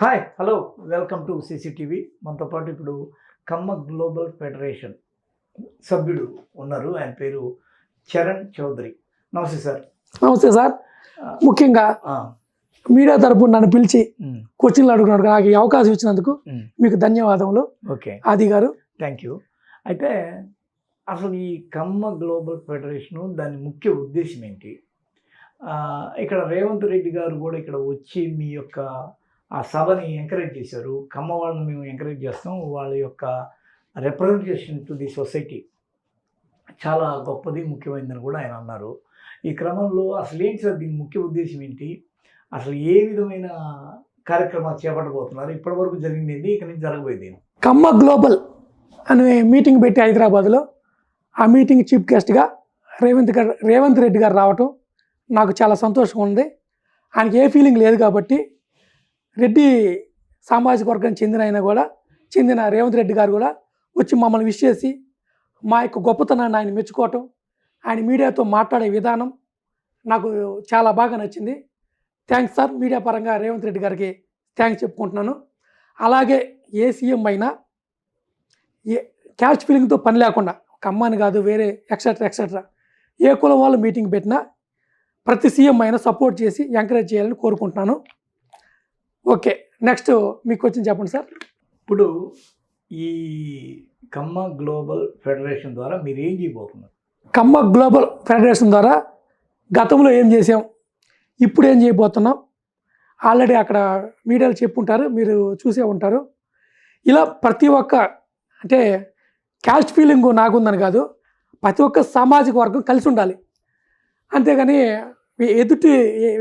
Hi hello welcome to CCTV. మనతో పాటు ఇప్పుడు కమ్మ గ్లోబల్ ఫెడరేషన్ సభ్యుడు ఉన్నారు. ఆయన పేరు చరణ్ చౌదరి. నమస్తే సార్. నమస్తే సార్. ఆ, ముఖ్యంగా ఆ, మీడియా తరపున నన్ను పిలిచి ఉమ్, క్వశ్చన్లు అడుగుతున్నాడు నాకు ఈ అవకాశం ఇచ్చినందుకు ఉమ్, మీకు ధన్యవాదములు ఓకే, ఆది గారు. Thank you. అయితే అసలు ఈ కమ్మ గ్లోబల్ ఫెడరేషను దాని ముఖ్య ఉద్దేశం ఏంటి? ఆ, ఇక్కడ రేవంత్ రెడ్డి గారు కూడా ఇక్కడ వచ్చి మీ యొక్క ఆ సభని ఎంకరేజ్ చేశారు. కమ్మ వాళ్ళని మేము ఎంకరేజ్ చేస్తాం, వాళ్ళ యొక్క రిప్రజెంటేషన్ టు ది సొసైటీ చాలా గొప్పది, ముఖ్యమైనదని కూడా ఆయన అన్నారు. ఈ క్రమంలో అసలు ఏంటి సార్ దీని ముఖ్య ఉద్దేశం ఏంటి? అసలు ఏ విధమైన కార్యక్రమాలు చేపట్టబోతున్నారు? ఇప్పటివరకు జరిగింది ఏంటి? ఇక్కడి నుంచి జరగబోయేది ఏంటి? కమ్మ గ్లోబల్ అనే మీటింగ్ పెట్టి హైదరాబాద్లో ఆ మీటింగ్ చీఫ్ గెస్ట్గా రేవంత్ రెడ్డి గారు రావటం నాకు చాలా సంతోషంగా ఉంది. ఆయనకి ఏ ఫీలింగ్ లేదు కాబట్టి రెడ్డి సామాజిక వర్గానికి చెందిన రేవంత్ రెడ్డి గారు కూడా వచ్చి మమ్మల్ని విష్ చేసి మా యొక్క గొప్పతనాన్ని ఆయన మెచ్చుకోవటం, ఆయన మీడియాతో మాట్లాడే విధానం నాకు చాలా బాగా నచ్చింది. Thanks sir. మీడియా పరంగా రేవంత్ రెడ్డి గారికి థ్యాంక్స్ చెప్పుకుంటున్నాను. అలాగే ఏ సీఎం అయినా ఏ క్యాస్ట్ ఫీలింగ్తో పని లేకుండా ఒక అమ్మాని కాదు వేరే ఎక్సెట్రా ఏ కులం వాళ్ళు మీటింగ్ పెట్టినా ప్రతి సీఎం అయినా సపోర్ట్ చేసి ఎంకరేజ్ చేయాలని కోరుకుంటున్నాను. ఓకే, నెక్స్ట్ మీకు వచ్చింది చెప్పండి సార్. ఇప్పుడు ఈ కమ్మ గ్లోబల్ ఫెడరేషన్ ద్వారా మీరు ఏం చేయబోతున్నారు? కమ్మ గ్లోబల్ ఫెడరేషన్ ద్వారా గతంలో ఏం చేసాం, ఇప్పుడు ఏం చేయబోతున్నాం, ఆల్రెడీ అక్కడ మీడియాలో చెప్పుంటారు, మీరు చూసే ఉంటారు. ఇలా ప్రతి ఒక్క అంటే క్యాస్ట్ ఫీలింగ్ నాకుందని కాదు, ప్రతి ఒక్క సామాజిక వర్గం కలిసి ఉండాలి. అంతేగాని ఎదుటి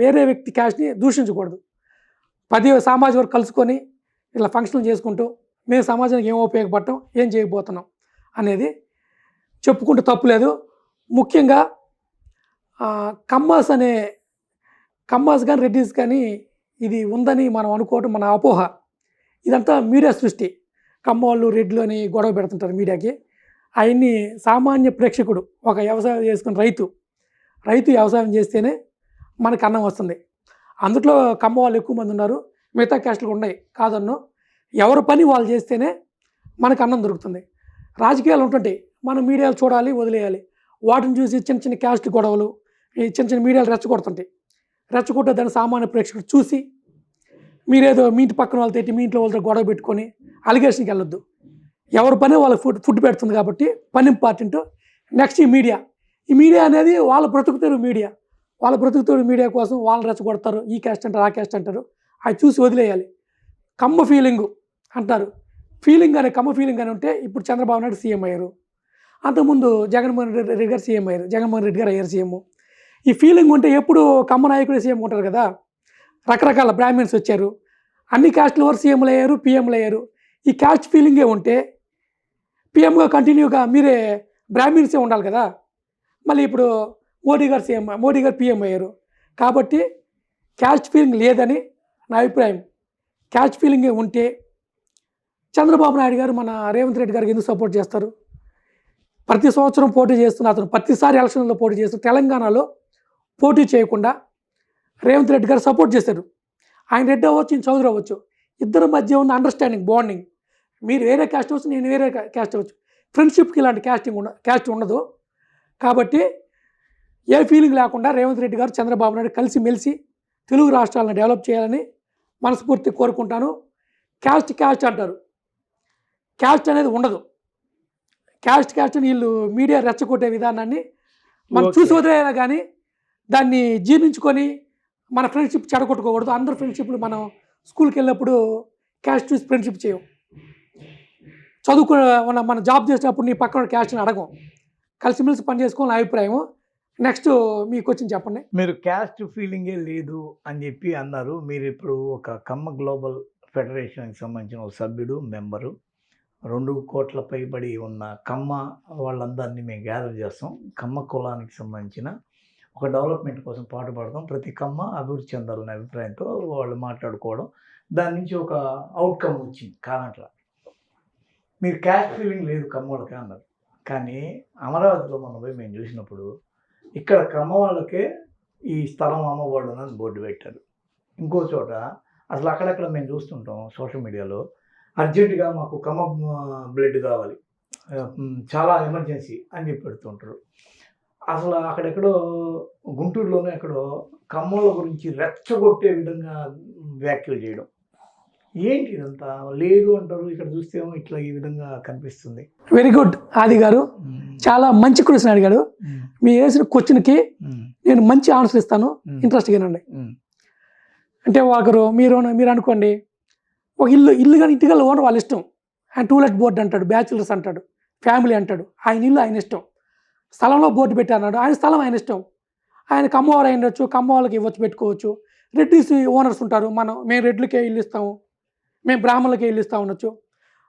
వేరే వ్యక్తి క్యాస్ట్ని దూషించకూడదు. ప్రతి సామాజిక వర్గం కలుసుకొని ఇలా ఫంక్షన్లు చేసుకుంటూ మేము సమాజానికి ఏం ఉపయోగపడటం, ఏం చేయబోతున్నాం అనేది చెప్పుకుంటూ తప్పులేదు. ముఖ్యంగా కమ్మాస్ కానీ రెడ్డిస్ కానీ ఇది ఉందని మనం అనుకోవటం మన అపోహ. ఇదంతా మీడియా సృష్టి. కమ్మ వాళ్ళు రెడ్లు అని గొడవ పెడుతుంటారు మీడియాకి. అవన్నీ సామాన్య ప్రేక్షకుడు ఒక వ్యవసాయం చేసుకుని రైతు వ్యవసాయం చేస్తేనే మనకు అన్నం వస్తుంది. అందులో కమ్మ వాళ్ళు ఎక్కువ మంది ఉన్నారు, మిగతా క్యాస్టులు ఉన్నాయి కాదన్నో. ఎవరి పని వాళ్ళు చేస్తేనే మనకు అన్నం దొరుకుతుంది. రాజకీయాలు ఉంటుంటాయి, మనం మీడియాలు చూడాలి, వదిలేయాలి. వాటిని చూసి చిన్న చిన్న క్యాస్ట్ గొడవలు ఈ చిన్న మీడియాలు రెచ్చగొట్టే దాన్ని సామాన్య ప్రేక్షకుడు చూసి మీరేదో మీ ఇంటి పక్కన వాళ్ళతో మీ ఇంట్లో వాళ్ళతో గొడవ పెట్టుకొని అలిగేషన్కి వెళ్ళొద్దు. ఎవరి పని వాళ్ళకి ఫుడ్ పెడుతుంది కాబట్టి పని ఇంపార్టెంట్. నెక్స్ట్ ఈ మీడియా అనేది వాళ్ళ బ్రతుకుతారు మీడియా కోసం వాళ్ళు రెచ్చగొడతారు. ఈ క్యాస్ట్ అంటారు, ఆ క్యాస్ట్ అంటారు. అది చూసి వదిలేయాలి. కమ్మ ఫీలింగు అంటారు. కమ్మ ఫీలింగ్ అని ఉంటే ఇప్పుడు చంద్రబాబు నాయుడు సీఎం అయ్యారు, అంతకుముందు జగన్మోహన్ రెడ్డి గారు సీఎం అయ్యారు, జగన్మోహన్ రెడ్డి గారు అయ్యారు సీఎం. ఈ ఫీలింగ్ ఉంటే ఎప్పుడు కమ్మ నాయకుడే సీఎం ఉంటారు కదా. రకరకాల బ్రాహ్మిన్స్ వచ్చారు, అన్ని క్యాస్టుల వారు సీఎంలు అయ్యారు, పిఎంలు అయ్యారు. ఈ క్యాస్ట్ ఫీలింగే ఉంటే పిఎంగా కంటిన్యూగా మీరే బ్రాహ్మిన్సే ఉండాలి కదా. మళ్ళీ ఇప్పుడు మోడీ గారు పిఎం అయ్యారు కాబట్టి క్యాస్ట్ ఫీలింగ్ లేదని నా అభిప్రాయం. క్యాస్ట్ ఫీలింగే ఉంటే చంద్రబాబు నాయుడు గారు మన రేవంత్ రెడ్డి గారికి ఎందుకు సపోర్ట్ చేస్తారు? ప్రతి సంవత్సరం పోటీ చేస్తున్న అతను ప్రతిసారి ఎలక్షన్లో పోటీ చేస్తూ తెలంగాణలో పోటీ చేయకుండా రేవంత్ రెడ్డి గారు సపోర్ట్ చేశారు. ఆయన రెడ్డి అవ్వచ్చు, ఈయన చౌదరి అవ్వచ్చు, ఇద్దరి మధ్య ఉన్న అండర్స్టాండింగ్, బాండింగ్. మీరు వేరే క్యాస్ట్ అవ్వచ్చు, నేను వేరే క్యాస్ట్ అవ్వచ్చు. ఫ్రెండ్షిప్కి ఇలాంటి క్యాస్ట్ ఉండదు. కాబట్టి ఏ ఫీలింగ్ లేకుండా రేవంత్ రెడ్డి గారు చంద్రబాబు నాయుడు కలిసి మెలిసి తెలుగు రాష్ట్రాలను డెవలప్ చేయాలని మనస్ఫూర్తి కోరుకుంటాను. క్యాస్ట్ అంటారు, క్యాస్ట్ అనేది ఉండదు. క్యాస్ట్ అని వీళ్ళు మీడియా రెచ్చగొట్టే విధానాన్ని మనం చూసి వదిలేయాలి, కానీ దాన్ని జీర్ణించుకొని మన ఫ్రెండ్షిప్ చెడగొట్టుకోకూడదు. అందరు ఫ్రెండ్షిప్లు మనం స్కూల్కి వెళ్ళినప్పుడు క్యాస్ట్ చూసి ఫ్రెండ్షిప్ చేయం. మన జాబ్ చేసేటప్పుడు నీ పక్కన క్యాస్ట్ని అడగం. కలిసిమెలిసి పని చేసుకోవాలని అభిప్రాయం. నెక్స్ట్ మీకు వచ్చింది చెప్పండి. మీరు క్యాస్ట్ ఫీలింగే లేదు అని చెప్పి అన్నారు. మీరు ఇప్పుడు ఒక కమ్మ గ్లోబల్ ఫెడరేషన్కి సంబంధించిన ఒక సభ్యుడు, మెంబరు. 2 కోట్ల పైబడి ఉన్న కమ్మ వాళ్ళందరినీ మేము గ్యాదర్ చేస్తాం. కమ్మ కులానికి సంబంధించిన ఒక డెవలప్మెంట్ కోసం పాటుపడతాం. ప్రతి కమ్మ అభివృద్ధి చెందాలనే అభిప్రాయంతో వాళ్ళు మాట్లాడుకోవడం, దాని నుంచి ఒక అవుట్కమ్ వచ్చింది కానట్లా. మీరు క్యాస్ట్ ఫీలింగ్ లేదు కమ్మోళ్ళకి అన్నారు, కానీ అమరావతిలో మనం పోయి మేము చూసినప్పుడు ఇక్కడ కమ్మ వాళ్ళకే ఈ స్థలం అమ్మబడునని బోర్డు పెట్టారు. ఇంకో చోట అసలు అక్కడక్కడ మేము చూస్తుంటాం సోషల్ మీడియాలో అర్జెంటుగా మాకు బ్లడ్ కావాలి, చాలా ఎమర్జెన్సీ అని చెప్పి పెడుతుంటారు. అసలు అక్కడెక్కడో గుంటూరులోనే ఎక్కడో కమ్మల గురించి రెచ్చగొట్టే విధంగా వ్యాఖ్యలు చేయడం. ఏంటి ఇదంతా? లేదు అంటారు, ఇక్కడ చూస్తేమో ఇట్లా ఈ విధంగా కనిపిస్తుంది. వెరీ గుడ్ ఆది గారు, చాలా మంచి క్వశ్చన్ అడిగాడు. మీ వేసిన క్వశ్చన్కి నేను మంచి ఆన్సర్ ఇస్తాను, ఇంట్రెస్ట్గా వినండి. అంటే ఒకరు మీరు అనుకోండి, ఒక ఇల్లు కానీ ఇంటికి ఓనర్ వాళ్ళ ఇష్టం. ఆయన టూలెట్ బోర్డు అంటాడు, బ్యాచులర్స్ అంటాడు, ఫ్యామిలీ అంటాడు. ఆయన ఇల్లు ఆయన ఇష్టం. స్థలంలో బోర్డు పెట్టి అన్నాడు, ఆయన స్థలం ఆయన ఇష్టం. ఆయన కమ్మవారు అయి ఉండొచ్చు, కమ్మ వాళ్ళకి ఇవ్వచ్చు, పెట్టుకోవచ్చు. రెడ్డిస్ ఓనర్స్ ఉంటారు, మేము రెడ్లకే ఇల్లు ఇస్తాము, మేము బ్రాహ్మణులకే ఇల్లు ఇస్తాం ఉండొచ్చు.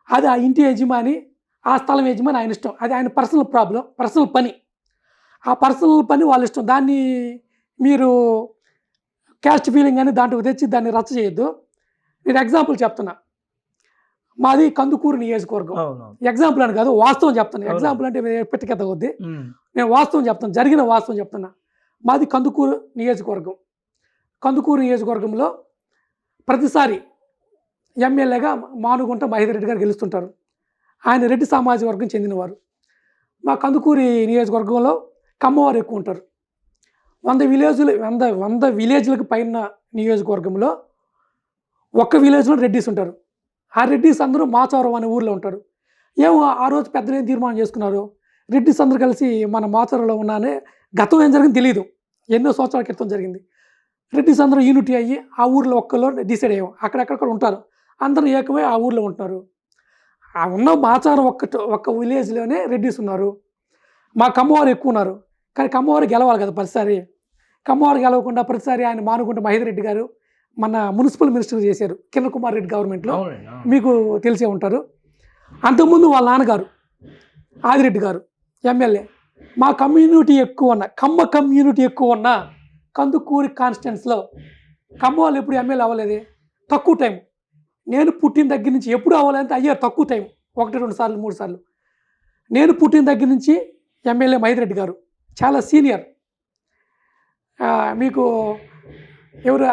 అది ఆ ఇంటి యజమాని, ఆ స్థలం యజమాని ఆయన ఇష్టం. అది ఆయన పర్సనల్ ప్రాబ్లం, పర్సనల్ పని. ఆ పర్సనల్ పని వాళ్ళ ఇష్టం. దాన్ని మీరు క్యాస్ట్ ఫీలింగ్ అని దాంట్లో తెచ్చి దాన్ని రచ్చ చేయొద్దు. నేను ఎగ్జాంపుల్ చెప్తున్నా. మాది కందుకూరు నియోజకవర్గం. ఎగ్జాంపుల్ అని కాదు, వాస్తవం చెప్తాను. ఎగ్జాంపుల్ అంటే పెట్టకెత్త కొద్ది, నేను వాస్తవం చెప్తాను, జరిగిన వాస్తవం చెప్తున్నా. మాది కందుకూరు నియోజకవర్గం. కందుకూరు నియోజకవర్గంలో ప్రతిసారి ఎమ్మెల్యేగా మానుగుంట మహేందర్ రెడ్డి గారు గెలుస్తుంటారు. ఆయన రెడ్డి సామాజిక వర్గం చెందినవారు. మా కందుకూరి నియోజకవర్గంలో కమ్మవారు ఎక్కువ ఉంటారు. 100 విలేజ్లకు పైన నియోజకవర్గంలో ఒక్క విలేజ్లో రెడ్డిస్ ఉంటారు. ఆ రెడ్డిస్ అందరూ మాచవరం అనే ఊర్లో ఉంటారు. ఏమో ఆ రోజు పెద్దలు ఏం తీర్మానం చేసుకున్నారు, రెడ్డిస్ అందరూ కలిసి మన మాచవరంలో ఉన్నానే, గతం ఏం జరిగింది తెలియదు, ఎన్నో సంవత్సరాల క్రితం జరిగింది. రెడ్డిస్ అందరూ యూనిటీ అయ్యి ఆ ఊర్లో ఒక్కలో డిసైడ్ అయ్యాం, అక్కడెక్కడ ఉంటారు, అందరూ ఏకమై ఆ ఊర్లో ఉంటున్నారు. ఆ ఉన్న మాచారం ఒక్క విలేజ్లోనే రెడ్డిస్ ఉన్నారు. మా కమ్మవారు ఎక్కువ ఉన్నారు. కానీ కమ్మవారు గెలవాలి కదా ప్రతిసారి. కమ్మవారు గెలవకుండా ప్రతిసారి ఆయన మానుగుంట మహేందర్ రెడ్డి గారు మన మున్సిపల్ మినిస్టర్ చేశారు కిరణ్ కుమార్ రెడ్డి గవర్నమెంట్లో, మీకు తెలిసే ఉంటారు. అంతకుముందు వాళ్ళ నాన్నగారు ఆదిరెడ్డి గారు ఎమ్మెల్యే. మా కమ్యూనిటీ ఎక్కువ ఉన్న కమ్యూనిటీ ఎక్కువ ఉన్న కందుకూరి కాన్స్టిట్యున్సీలో కమ్మ వాళ్ళు ఎప్పుడు ఎమ్మెల్యే అవ్వలేదు, తక్కువ టైం. నేను పుట్టిన దగ్గర నుంచి ఎప్పుడు అవ్వాలంటే అయ్యారు తక్కువ టైం, 1-2 సార్లు 3 సార్లు. నేను పుట్టిన దగ్గర నుంచి ఎమ్మెల్యే మహేందర్ రెడ్డి గారు చాలా సీనియర్. మీకు ఎవరు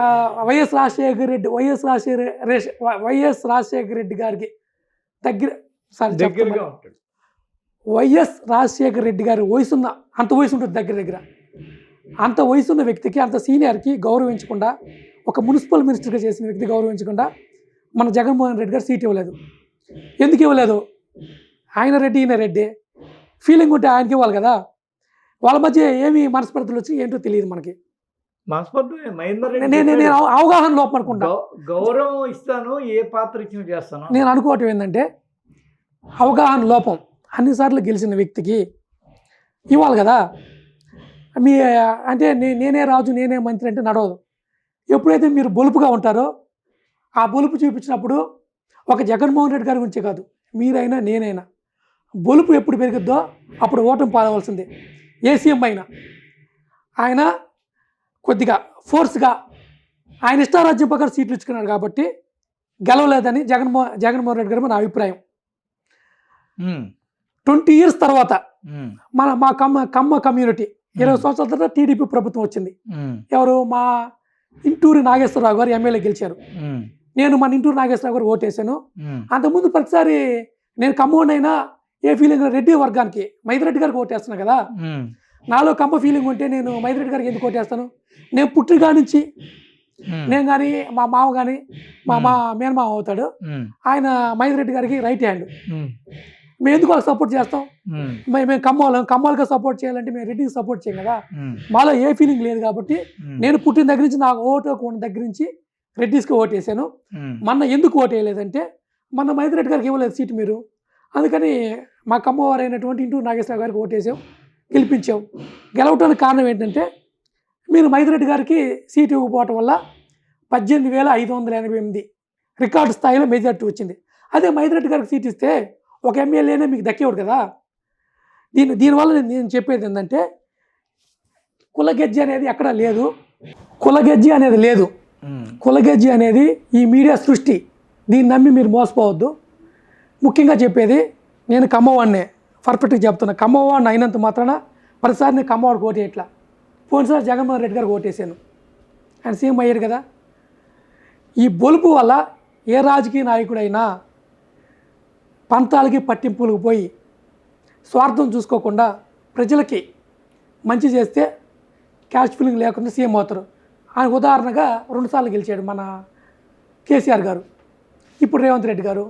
వైఎస్ రాజశేఖర రెడ్డి గారికి దగ్గరగా ఉంటాడు. వైఎస్ రాజశేఖర రెడ్డి గారి అంత వయసు ఉంటుంది దగ్గర. అంత వయసున్న వ్యక్తికి, అంత సీనియర్కి గౌరవించకుండా, ఒక మున్సిపల్ మినిస్టర్గా చేసిన వ్యక్తి గౌరవించకుండా మన జగన్మోహన్ రెడ్డి గారు సీట్ ఇవ్వలేదు. ఎందుకు ఇవ్వలేదు? ఆయన రెడ్డి ఈయన రెడ్డి ఫీలింగ్ ఉంటే ఆయనకి ఇవ్వాలి కదా. వాళ్ళ మధ్య ఏమి మనస్పర్ధలు వచ్చి ఏంటో తెలియదు మనకి. నేను అవగాహన లోపం అనుకుంటా. గౌరవం ఇస్తాను, ఏ పాత్ర ఇచ్చిన చేస్తాను. నేను అనుకోవటం ఏంటంటే అవగాహన లోపం. అన్నిసార్లు గెలిచిన వ్యక్తికి ఇవ్వాలి కదా. అంటే నేనే రాజు నేనే మంత్రి అంటే నడవదు. ఎప్పుడైతే మీరు బొలుపుగా ఉంటారో, ఆ బొలుపు చూపించినప్పుడు ఒక జగన్మోహన్ రెడ్డి గారి గురించి కాదు, మీరైనా నేనైనా బొలుపు ఎప్పుడు పెరుగుద్దో అప్పుడు ఓటమి పాలవలసిందే. ఏ సీఎం అయినా ఆయన కొద్దిగా ఫోర్స్గా ఆయన ఇష్టారాజ్యం ప్రకారం సీట్లు ఇచ్చుకున్నాడు కాబట్టి గెలవలేదని జగన్మోహన్ రెడ్డి గారు నా అభిప్రాయం. 20 years తర్వాత మా కమ్మ కమ్యూనిటీ 20 సంవత్సరాల తర్వాత టీడీపీ ప్రభుత్వం వచ్చింది. ఎవరు? మా ఇంటూరి నాగేశ్వరరావు గారు ఎమ్మెల్యే గెలిచారు. నేను మన ఇంటూరి నాగేశ్వరరావు గారు ఓటేసాను. అంతకుముందు ప్రతిసారి నేను కమ్మోనైనా ఏ ఫీలింగ్ రెడ్డి వర్గానికి మహేందర్ రెడ్డి గారికి ఓటేస్తున్నాను కదా. నాలో కమ్మ ఫీలింగ్ ఉంటే నేను మహేందర్ రెడ్డి గారికి ఎందుకు ఓటేస్తాను? నేను పుట్టిగా నుంచి నేను కానీ మా మామ కానీ మా మేనమామ అవుతాడు, ఆయన మహేందర్ రెడ్డి గారికి రైట్ హ్యాండ్. మేము ఎందుకు వాళ్ళకి సపోర్ట్ చేస్తాం? మేము కమ్మోళ్ళకి సపోర్ట్ చేయాలంటే మేము రెడ్డికి సపోర్ట్ చేయం కదా. మాలో ఏ ఫీలింగ్ లేదు కాబట్టి నేను పుట్టిన దగ్గర నుంచి నాకు ఓటు ఉన్న దగ్గర నుంచి రెడ్డిస్కి ఓటేసాను. మొన్న ఎందుకు ఓటేయలేదంటే మొన్న మహేందర్ రెడ్డి గారికి ఇవ్వలేదు సీటు మీరు, అందుకని మా కమ్మవారు అయినటువంటి ఇంటూరు నాగేశ్వరరావు గారికి ఓటేసాం, గెలిపించాం. గెలవటానికి కారణం ఏంటంటే మీరు మహేందర్ రెడ్డి గారికి సీటు ఇవ్వకపోవటం వల్ల 18,588 రికార్డు స్థాయిలో మెజార్టీ వచ్చింది. అదే మహేందర్ రెడ్డి గారికి సీట్ ఇస్తే ఒక ఎమ్మెల్యేనే మీకు దక్కేవాడు కదా. దీనివల్ల నేను చెప్పేది ఏంటంటే కులగెజ్జి అనేది ఎక్కడా లేదు. కులగెజ్జి అనేది ఈ మీడియా సృష్టి. దీన్ని నమ్మి మీరు మోసపోవద్దు. ముఖ్యంగా చెప్పేది నేను కమ్మవాడినే, పర్ఫెక్ట్గా చెప్తున్నా. కమ్మవాడిని అయినంత మాత్రాన ప్రతిసారి నేను కమ్మవాడికి ఓటేయట్లా. పోయినసారి జగన్మోహన్ రెడ్డి గారికి ఓటేసాను, ఆయన సీఎం అయ్యారు కదా. ఈ బొలుపు వల్ల ఏ రాజకీయ నాయకుడైనా పంతాలకి పట్టింపులకు పోయి స్వార్థం చూసుకోకుండా ప్రజలకి మంచి చేస్తే క్యాష్ ఫీలింగ్ లేకుండా సీఎం అవుతారు. ఆయన ఉదాహరణగా 2 సార్లు గెలిచాడు మన కేసీఆర్ గారు, ఇప్పుడు రేవంత్ రెడ్డి గారు,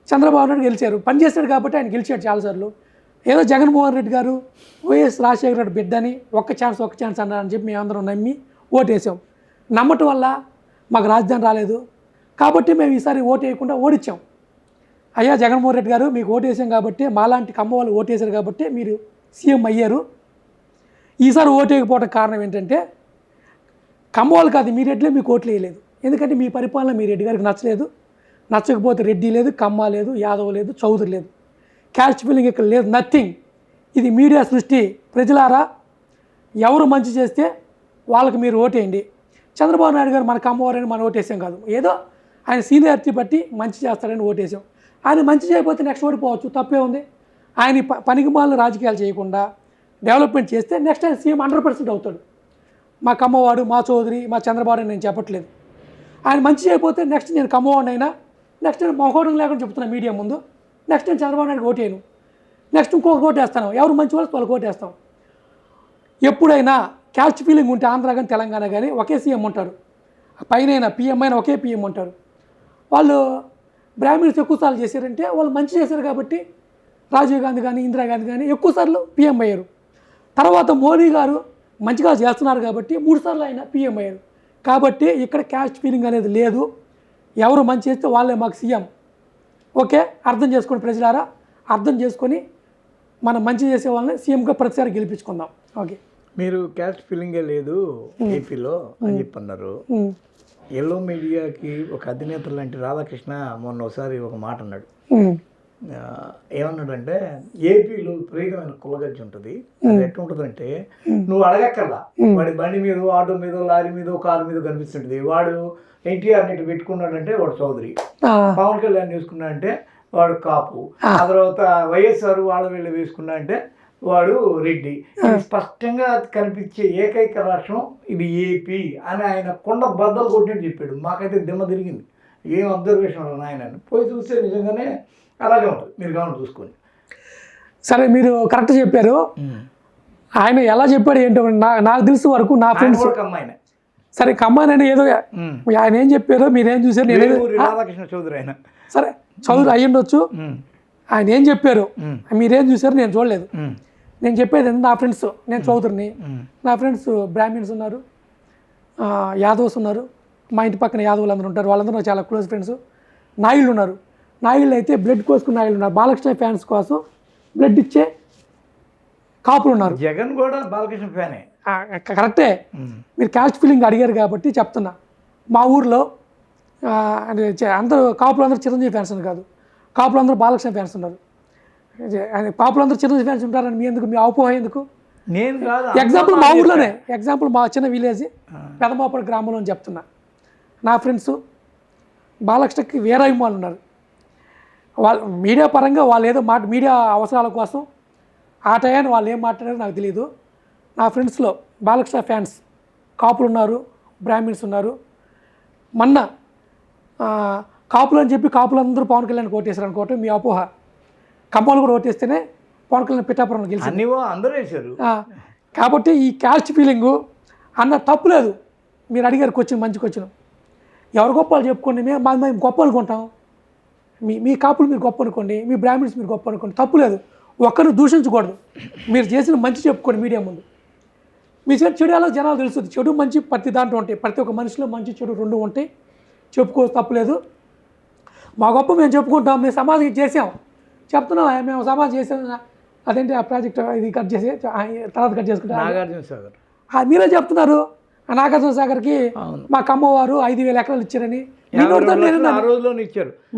చంద్రబాబు నాయుడు గెలిచారు. పనిచేశాడు కాబట్టి ఆయన గెలిచాడు చాలాసార్లు. ఏదో జగన్మోహన్ రెడ్డి గారు వైఎస్ రాజశేఖర రెడ్డి బిడ్డని ఒక్క ఛాన్స్ అన్నారని చెప్పి మేమందరం నమ్మి ఓటేసాం. నమ్మటం వల్ల మాకు రాజధాని రాలేదు కాబట్టి మేము ఈసారి ఓటు వేయకుండా ఓడించాం. అయ్యా జగన్మోహన్ రెడ్డి గారు మీకు ఓటేసాం కాబట్టి, మాలాంటి కమ్మ వాళ్ళు ఓటేశారు కాబట్టి మీరు సీఎం అయ్యారు. ఈసారి ఓటు వేయకపోవడం కారణం ఏంటంటే కమ్మ వాళ్ళు కాదు, మీ రెడ్డిలే మీకు ఓట్లు వేయలేదు. ఎందుకంటే మీ పరిపాలన మీ రెడ్డి గారికి నచ్చలేదు. నచ్చకపోతే రెడ్డి లేదు, కమ్మ లేదు, యాదవ్ లేదు, చౌదరి లేదు, క్యాస్ట్ ఫీలింగ్ ఇక్కడ లేదు, నథింగ్. ఇది మీడియా సృష్టి. ప్రజలారా ఎవరు మంచి చేస్తే వాళ్ళకి మీరు ఓటేయండి. చంద్రబాబు నాయుడు గారు మన కమ్మవారని మనం ఓటేసాం కాదు, ఏదో ఆయన సీనియారిటీ బట్టి మంచి చేస్తాడని ఓటేసాం. ఆయన మంచి చేయకపోతే నెక్స్ట్ ఓడిపోవచ్చు, తప్పే ఉంది. ఆయన పనికిమాలిన రాజకీయాలు చేయకుండా డెవలప్మెంట్ చేస్తే నెక్స్ట్ ఆయన సీఎం 100% అవుతాడు. మా కమ్మవాడు, మా చౌదరి, మా చంద్రబాబు నేను చెప్పట్లేదు. ఆయన మంచి చేయకపోతే నెక్స్ట్ నేను కమ్మవాడిని అయినా నెక్స్ట్ నేను మొహోటం లేకుండా చెప్తున్నాను మీడియా ముందు, నెక్స్ట్ నేను చంద్రబాబు నాయుడు ఓటేయను, నెక్స్ట్ ఇంకొక ఓటేస్తాను. ఎవరు మంచి వాళ్ళకి ఓటేస్తాం. ఎప్పుడైనా క్యాస్ట్ ఫీలింగ్ ఉంటే ఆంధ్ర కానీ తెలంగాణ కానీ ఒకే సీఎం ఉంటారు, పైన పిఎం అయినా ఒకే పిఎం ఉంటారు. వాళ్ళు బ్రాహ్మిన్స్ ఎక్కువసార్లు చేశారంటే వాళ్ళు మంచి చేశారు కాబట్టి రాజీవ్ గాంధీ కానీ ఇందిరాగాంధీ కానీ ఎక్కువసార్లు పిఎం అయ్యారు. తర్వాత మోడీ గారు మంచిగా చేస్తున్నారు కాబట్టి 3 సార్లు ఆయన పిఎం అయ్యారు. కాబట్టి ఇక్కడ క్యాస్ట్ ఫీలింగ్ అనేది లేదు. ఎవరు మంచి చేస్తే వాళ్ళే మాకు సీఎం. ఓకే, అర్థం చేసుకోండి ప్రజలారా, అర్థం చేసుకొని మనం మంచి చేసే వాళ్ళని సీఎంగా ప్రతిసారి గెలిపించుకుందాం. ఓకే, మీరు క్యాస్ట్ ఫీలింగే లేదు ఏపీలో అని చెప్పన్నారు. ఎల్లో మీడియాకి ఒక అధినేత లాంటి రాధాకృష్ణ మొన్న ఒకసారి ఒక మాట అన్నాడు. ఏమన్నాడంటే ఏపీలో విపరీతమైన కులగజ్జి ఉంటుంది. అది ఎట్లా ఉంటుందంటే నువ్వు అడగక్కర్లా, వాడి బండి మీద, ఆటో మీద, లారీ మీద, కారు మీద కనిపిస్తుంటుంది. వాడు ఎన్టీఆర్ నెట్ పెట్టుకున్నాడంటే వాడు చౌదరి, పవన్ కళ్యాణ్ వేసుకున్నాడంటే వాడు కాపు, ఆ తర్వాత వైఎస్ఆర్ వాళ్ళ వీళ్ళు వేసుకున్నాడంటే వాడు రెడ్డి. ఇది స్పష్టంగా కనిపించే ఏకైక రాష్ట్రం ఇది ఏపీ అని ఆయన కొండ బద్దలు కొట్టినట్టు చెప్పాడు. మాకైతే దిమ్మ తిరిగింది. ఏం అబ్జర్వేషన్ ఆయన పోయి చూస్తే నిజంగానే అలాగే ఉంటుంది. మీరు గమనం చూసుకోండి. సరే, మీరు కరెక్ట్ చెప్పారు. ఆయన ఎలా చెప్పాడు ఏంటో నాకు తెలిసి వరకు నా ఫ్రెండ్స్ కమ్మాయిన సరే కమ్మాయిన ఏదో ఆయన ఏం చెప్పారో మీరేం చూసారు? రాధాకృష్ణ చౌదరి ఆయన. సరే, చౌదరి అయ్యుండొచ్చు. ఆయన ఏం చెప్పారు మీరేం చూసారు? నేను చూడలేదు. నేను చెప్పేది నా ఫ్రెండ్స్, నేను చౌదరిని, నా ఫ్రెండ్స్ బ్రాహ్మిన్స్ ఉన్నారు, యాదవ్స్ ఉన్నారు, మా ఇంటి పక్కన యాదవులు అందరూ ఉంటారు, వాళ్ళందరూ నాకు చాలా క్లోజ్ ఫ్రెండ్స్. నాయుళ్ళు ఉన్నారు, నాయుళ్ళు అయితే బ్లడ్ కోసుకున్న నాయుళ్ళు ఉన్నారు, బాలకృష్ణ ఫ్యాన్స్ కోసం బ్లడ్ ఇచ్చే కాపులు ఉన్నారు. జగన్ కూడా బాలకృష్ణ ఫ్యానే. కరెక్టే. మీరు క్యాస్ట్ ఫీలింగ్ అడిగారు కాబట్టి చెప్తున్నా. మా ఊర్లో అందరూ కాపులందరూ చిరంజీవి ఫ్యాన్స్ అని కాదు, కాపులందరూ బాలకృష్ణ ఫ్యాన్స్ ఉన్నారు. కాపులందరూ చిరంజీవి ఫ్యాన్స్ ఉంటారని మీ అపోహ ఎందుకు? నేను కాదు, ఎగ్జాంపుల్ మా ఊర్లోనే, ఎగ్జాంపుల్ మా చిన్న విలేజ్ పెదమాపడి గ్రామంలో అని చెప్తున్నా. నా ఫ్రెండ్స్ బాలకృష్ణకి వేరే అభిమానులు ఉన్నారు. వాళ్ళు మీడియా పరంగా వాళ్ళు ఏదో మీడియా అవసరాల కోసం ఆ టయాన్ని వాళ్ళు ఏం మాట్లాడారో నాకు తెలియదు. నా ఫ్రెండ్స్లో బాలకృష్ణ ఫ్యాన్స్ కాపులు ఉన్నారు, బ్రాహ్మిన్స్ ఉన్నారు. మొన్న కాపులు అని చెప్పి కాపులందరూ పవన్ కళ్యాణ్ ఓటేశారు అనుకోవటం మీ అపోహ. కమ్మలు కూడా ఓటేస్తేనే పవన్ కళ్యాణ్ పిఠాపురంలో గెలిచి అందరూ వేశారు. కాబట్టి ఈ క్యాస్ట్ ఫీలింగు అన్న తప్పులేదు. మీరు అడిగారు క్వశ్చన్, మంచి క్వశ్చన్. ఎవరు గొప్పలు చెప్పుకోండి, మేము గొప్ప అనుకుంటాం. మీ కాపులు మీరు గొప్ప అనుకోండి, మీ బ్రాహ్మిన్స్ మీరు గొప్ప అనుకోండి, తప్పులేదు. ఒక్కరిని దూషించకూడదు. మీరు చేసిన మంచి చెప్పుకోండి మీడియా ముందు. మీ చెడు ఎలా జనాలు తెలుస్తుంది. చెడు మంచి ప్రతి దాంట్లో ఉంటాయి. ప్రతి ఒక్క మనిషిలో మంచి చెడు 2 ఉంటాయి. చెప్పుకోవచ్చు, తప్పులేదు. మా గొప్ప మేము చెప్పుకుంటాం. మేము సమాజం చేసాం చెప్తున్నాం. మేము సమాజం చేసాం. అదేంటి ఆ ప్రాజెక్ట్ ఇది కట్ చేసి తర్వాత కట్ చేసుకుంటాం. నాగార్జున సాగర్ మీరే చెప్తున్నారు. నాగార్జున సాగర్కి మా కమ్మవారు 5,000 ఎకరాలు ఇచ్చారని మీ నోటితో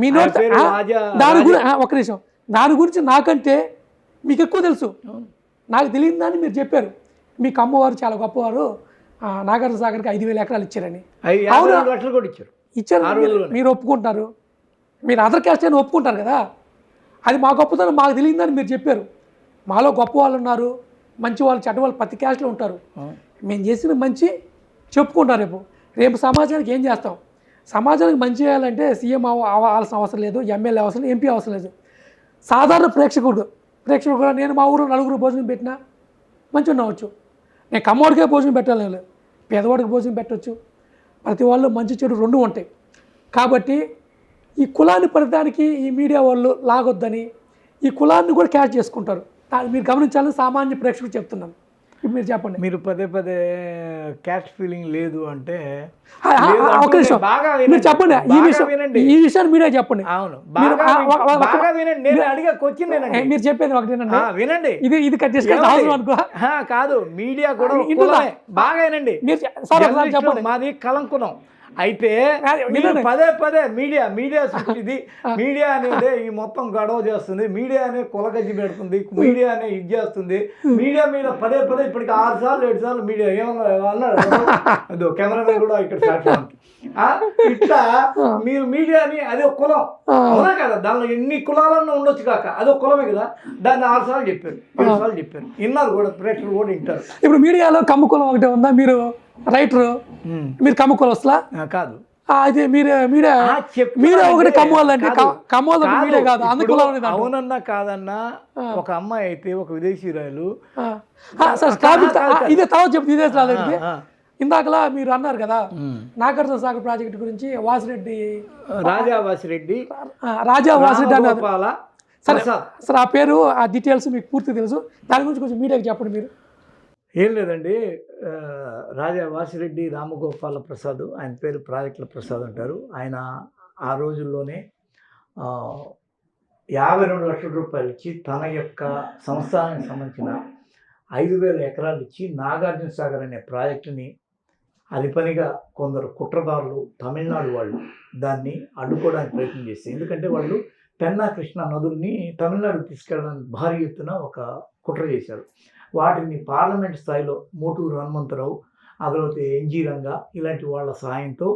మీ నోటి దాని గురించి ఒక్క నిమిషం, దాని గురించి నాకంటే మీకు ఎక్కువ తెలుసు. నాకు తెలియదని మీరు చెప్పారు. మీ కమ్మవారు చాలా గొప్పవారు, నాగార్జున సాగర్కి 5,000 ఎకరాలు ఇచ్చారని. ఇచ్చారు, మీరు ఒప్పుకుంటారు. మీరు అదర్ క్యాస్ట్ అని ఒప్పుకుంటారు కదా. అది మా గొప్పతనం మాకు తెలియదని మీరు చెప్పారు. మాలో గొప్ప వాళ్ళు ఉన్నారు, మంచి వాళ్ళు, చెడ్డ వాళ్ళు ప్రతి క్యాస్ట్లో ఉంటారు. మేము చేసిన మంచి చెప్పుకుంటారు. రేపు సమాజానికి ఏం చేస్తాం? సమాజానికి మంచి చేయాలంటే సీఎం అవ్వాల్సిన అవసరం లేదు, ఎమ్మెల్యే అవసరం లేదు, ఎంపీ అవసరం లేదు. సాధారణ ప్రేక్షకుడు కూడా నేను మా ఊరు నలుగురు భోజనం పెట్టినా మంచిగా ఉండవచ్చు. నేను కమ్మోడికే భోజనం పెట్టాలి లేదు, పేదవాడికి భోజనం పెట్టవచ్చు. ప్రతి వాళ్ళు మంచి చెడు రెండు ఉంటాయి. కాబట్టి ఈ కులాన్ని పడటానికి ఈ మీడియా వాళ్ళు లాగొద్దని ఈ కులాన్ని కూడా క్యాచ్ చేసుకుంటారు. మీరు గమనించాలని సామాన్య ప్రేక్షకుడు చెప్తున్నాను. ఇప్పుడు మీరు చెప్పండి. మీరు పదే పదే క్యాస్ట్ ఫీలింగ్ లేదు అంటే ఒక నిమిషం మీరు చెప్పండి. ఈ విషయాన్ని మీరే చెప్పండి. అవును, బాగా వినండి. నేను అడిగే క్వశ్చన్ మీరు చెప్పేది ఒకటేనండి, వినండి. ఇది డిస్కస్ అవసరం అనుకో. కాదు, మీడియా కూడా బాగా వినండి. చెప్పండి. మాది కలంకులం. అయితే పదే పదే మీడియా ఇది మీడియా అనేది ఈ మొత్తం గొడవ చేస్తుంది, మీడియా అనే కొలగజ్జి పెడుతుంది, మీడియా అనే ఇది చేస్తుంది. మీడియా మీద పదే పదే ఇప్పటికి 6 సార్లు 7 సార్లు మీడియా ఏమన్నా అన్నాడు. అదో కెమెరామెన్ కూడా ఇక్కడ సాక్షి. ఇట్లా మీరు మీడియాని అదే కులం అవునా కదా, దానిలో ఎన్ని కులాలన్నా ఉండొచ్చు కాక అదో కులమే కదా, దాన్ని 6 సార్లు చెప్పారు, 7 సార్లు చెప్పారు, విన్నారు కూడా, ప్రేక్షకులు కూడా వింటారు. ఇప్పుడు మీడియాలో కమ్మ కులం ఒకటే ఉందా? మీరు రైటరు, మీరు కమ్మ కులస్తులా? కాదు, అయితే మీడియా ఒకటి కమ్మోళ్ళండి, కమ్మోళ్ళు మీడియా కాదు, అందుకు. అవునన్నా కాదన్నా, ఒక అమ్మాయి అయితే ఒక విదేశీయురాలు ఇదే తర్వాత చెప్తే విదేశాలు ఇందాకలా మీరు అన్నారు కదా నాగార్జున సాగర్ ప్రాజెక్ట్ గురించి రాజా వాసిరెడ్డి అన్నారు. సరే ఆ పేరు ఆ డీటెయిల్స్ మీకు పూర్తి తెలుసు, దాని గురించి కొంచెం మీడియాకి చెప్పండి. మీరు ఏం లేదండి, రాజా వాసిరెడ్డి రామగోపాల ప్రసాద్, ఆయన పేరు ప్రాజెక్టుల ప్రసాద్ అంటారు. ఆయన ఆ రోజుల్లోనే 52 లక్షల రూపాయలు ఇచ్చి తన యొక్క సంస్థానానికి సంబంధించిన 5,000 ఎకరాలు ఇచ్చి నాగార్జున సాగర్ అనే ప్రాజెక్టుని అది పనిగా కొందరు కుట్రదారులు తమిళనాడు వాళ్ళు దాన్ని అడ్డుకోవడానికి ప్రయత్నం చేస్తారు. ఎందుకంటే వాళ్ళు పెన్నా కృష్ణా నదుల్ని తమిళనాడుకు తీసుకెళ్ళడానికి భారీ ఎత్తున ఒక కుట్ర చేశారు. వాటిని పార్లమెంట్ స్థాయిలో మోటూరు హనుమంతరావు, ఆ తర్వాత ఎన్జీ రంగా ఇలాంటి వాళ్ళ సహాయంతో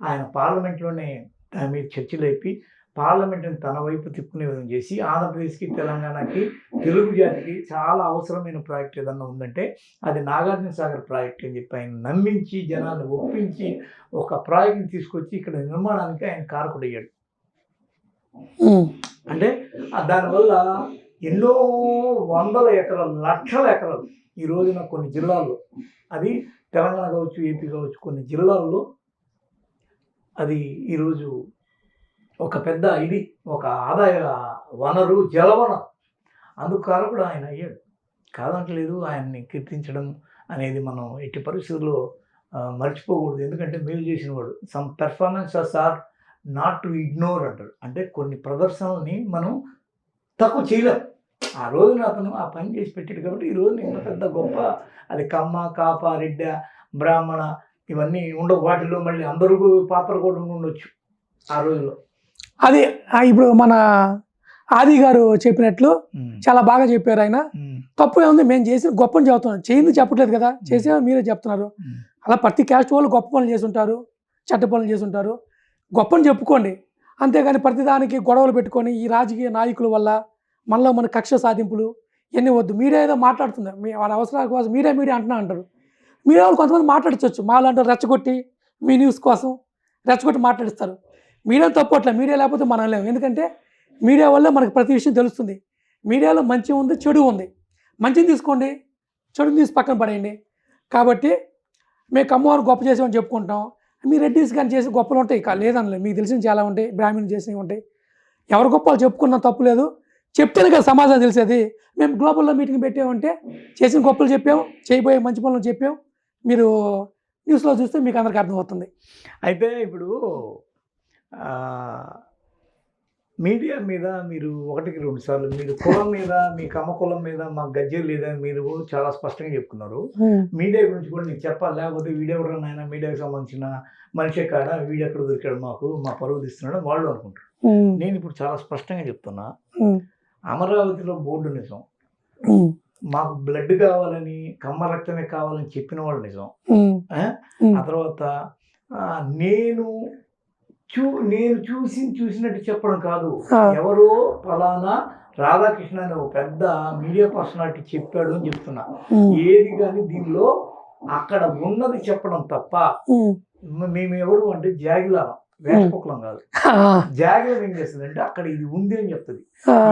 ఆయన పార్లమెంట్లోనే దాని మీద చర్చలు అయిపోయి పార్లమెంట్ని తన వైపు తిప్పుకునే విధంగా చేసి ఆంధ్రప్రదేశ్కి తెలంగాణకి తెలుగు జాతికి చాలా అవసరమైన ప్రాజెక్ట్ ఏదన్నా ఉందంటే అది నాగార్జున సాగర్ ప్రాజెక్ట్ అని చెప్పి ఆయన నమ్మించి జనాన్ని ఒప్పించి ఒక ప్రాజెక్ట్ని తీసుకొచ్చి ఇక్కడ నిర్మాణానికి ఆయన కారకుడయ్యాడు. అంటే దానివల్ల ఎన్నో వందల ఎకరాలు, లక్షల ఎకరాలు ఈ రోజున కొన్ని జిల్లాల్లో, అది తెలంగాణ కావచ్చు, ఏపీ కావచ్చు, కొన్ని జిల్లాల్లో అది ఈరోజు ఒక పెద్ద ఒక ఆదాయ వనరు, జలవనరు. అందుకు కారకుడు ఆయన అయ్యాడు, కాదంటలేదు. ఆయన్ని కీర్తించడం అనేది మనం ఎట్టి పరిస్థితుల్లో మర్చిపోకూడదు. ఎందుకంటే మేలు చేసిన వాడు. Some performances are not to ignore అంటారు. అంటే కొన్ని ప్రదర్శనల్ని మనం తక్కువ చేయలేం. ఆ రోజున అతను ఆ పని చేసి పెట్టాడు కాబట్టి ఈ రోజు ఇంత పెద్ద గొప్ప, అది కమ్మ, కాప, రెడ్డ, బ్రాహ్మణ ఇవన్నీ ఉండవు. వాటిలో మళ్ళీ అందరూ పాత్ర కూడా ఉండొచ్చు ఆ రోజుల్లో. అది ఇప్పుడు మన ఆది గారు చెప్పినట్లు చాలా బాగా చెప్పారు. ఆయన తప్పు ఏముంది, మేము చేసిన గొప్పని చెబుతున్నాం, చేయింది చెప్పట్లేదు కదా, చేసే మీరే చెప్తున్నారు. అలా ప్రతి క్యాస్ట్ వాళ్ళు గొప్ప పనులు చేసి ఉంటారు, చెడ్డ పనులు చేసి ఉంటారు, గొప్పని చెప్పుకోండి. అంతేగాని ప్రతిదానికి గొడవలు పెట్టుకొని ఈ రాజకీయ నాయకుల వల్ల మనలో మన కక్ష సాధింపులు ఇవన్నీ వద్దు. మీడియా ఏదో మాట్లాడుతుంది, వాళ్ళ అవసరాల కోసం మీడియా అంటున్నా అంటారు. మీడియా వాళ్ళు కొంతమంది మాట్లాడించవచ్చు, మాలాంటి రెచ్చగొట్టి మీ న్యూస్ కోసం రెచ్చగొట్టి మాట్లాడిస్తారు. మీడియా తప్పట్లే, మీడియా లేకపోతే మనం లేము. ఎందుకంటే మీడియా వల్లే మనకు ప్రతి విషయం తెలుస్తుంది. మీడియాలో మంచి ఉంది, చెడు ఉంది. మంచిని తీసుకోండి, చెడుని తీసి పక్కన పడేయండి. కాబట్టి మేము కమ్మవారు గొప్ప చేసామని చెప్పుకుంటాం. మీ రెడ్డిస్ కానీ చేసి గొప్పలు ఉంటాయి, లేదనలేదు. మీకు తెలిసిన చాలా ఉంటాయి, బ్రాహ్మణ్ చేసినవి ఉంటాయి. ఎవరు గొప్పలు చెప్పుకున్నా తప్పు లేదు. చెప్తేనే కదా సమాజం తెలిసేది. మేము గ్లోబల్లో మీటింగ్ పెట్టామంటే చేసిన గొప్పలు చెప్పాం, చేయబోయే మంచి పనులు చెప్పాం. మీరు న్యూస్లో చూస్తే మీకు అందరికీ అర్థమవుతుంది. అయితే ఇప్పుడు మీడియా మీద మీరు 1-2 సార్లు మీరు కులం మీద, మీ కమ్మ కులం మీద మాకు గజ్జే లేదని మీరు చాలా స్పష్టంగా చెప్పుకున్నారు. మీడియా గురించి కూడా నీకు చెప్పాలి, లేకపోతే వీడెవరన్నా ఆయన మీడియాకి సంబంధించిన మనిషి కాడ వీడెక్కడ దొరికాడు, మా పరువు తీస్తున్నాడు వాళ్ళు అనుకుంటారు. నేను ఇప్పుడు చాలా స్పష్టంగా చెప్తున్నా, అమరావతిలో బోర్డు నిజం, మాకు బ్లడ్ కావాలని, కమ్మ రక్తమే కావాలని చెప్పిన వాళ్ళు నిజం. ఆ తర్వాత నేను చూసినట్టు చెప్పడం కాదు, ఎవరో ఫలానా రాధాకృష్ణ అనే ఒక పెద్ద మీడియా పర్సనాలిటీ చెప్పాడు అని చెప్తున్నా. ఏది కానీ దీనిలో అక్కడ ఉన్నది చెప్పడం తప్ప, మేము ఎవరు అంటే జాగిలారం, వేషపుకులం కాదు. జాగ్రత్త ఏం చేస్తుంది అంటే అక్కడ ఇది ఉంది అని చెప్తుంది.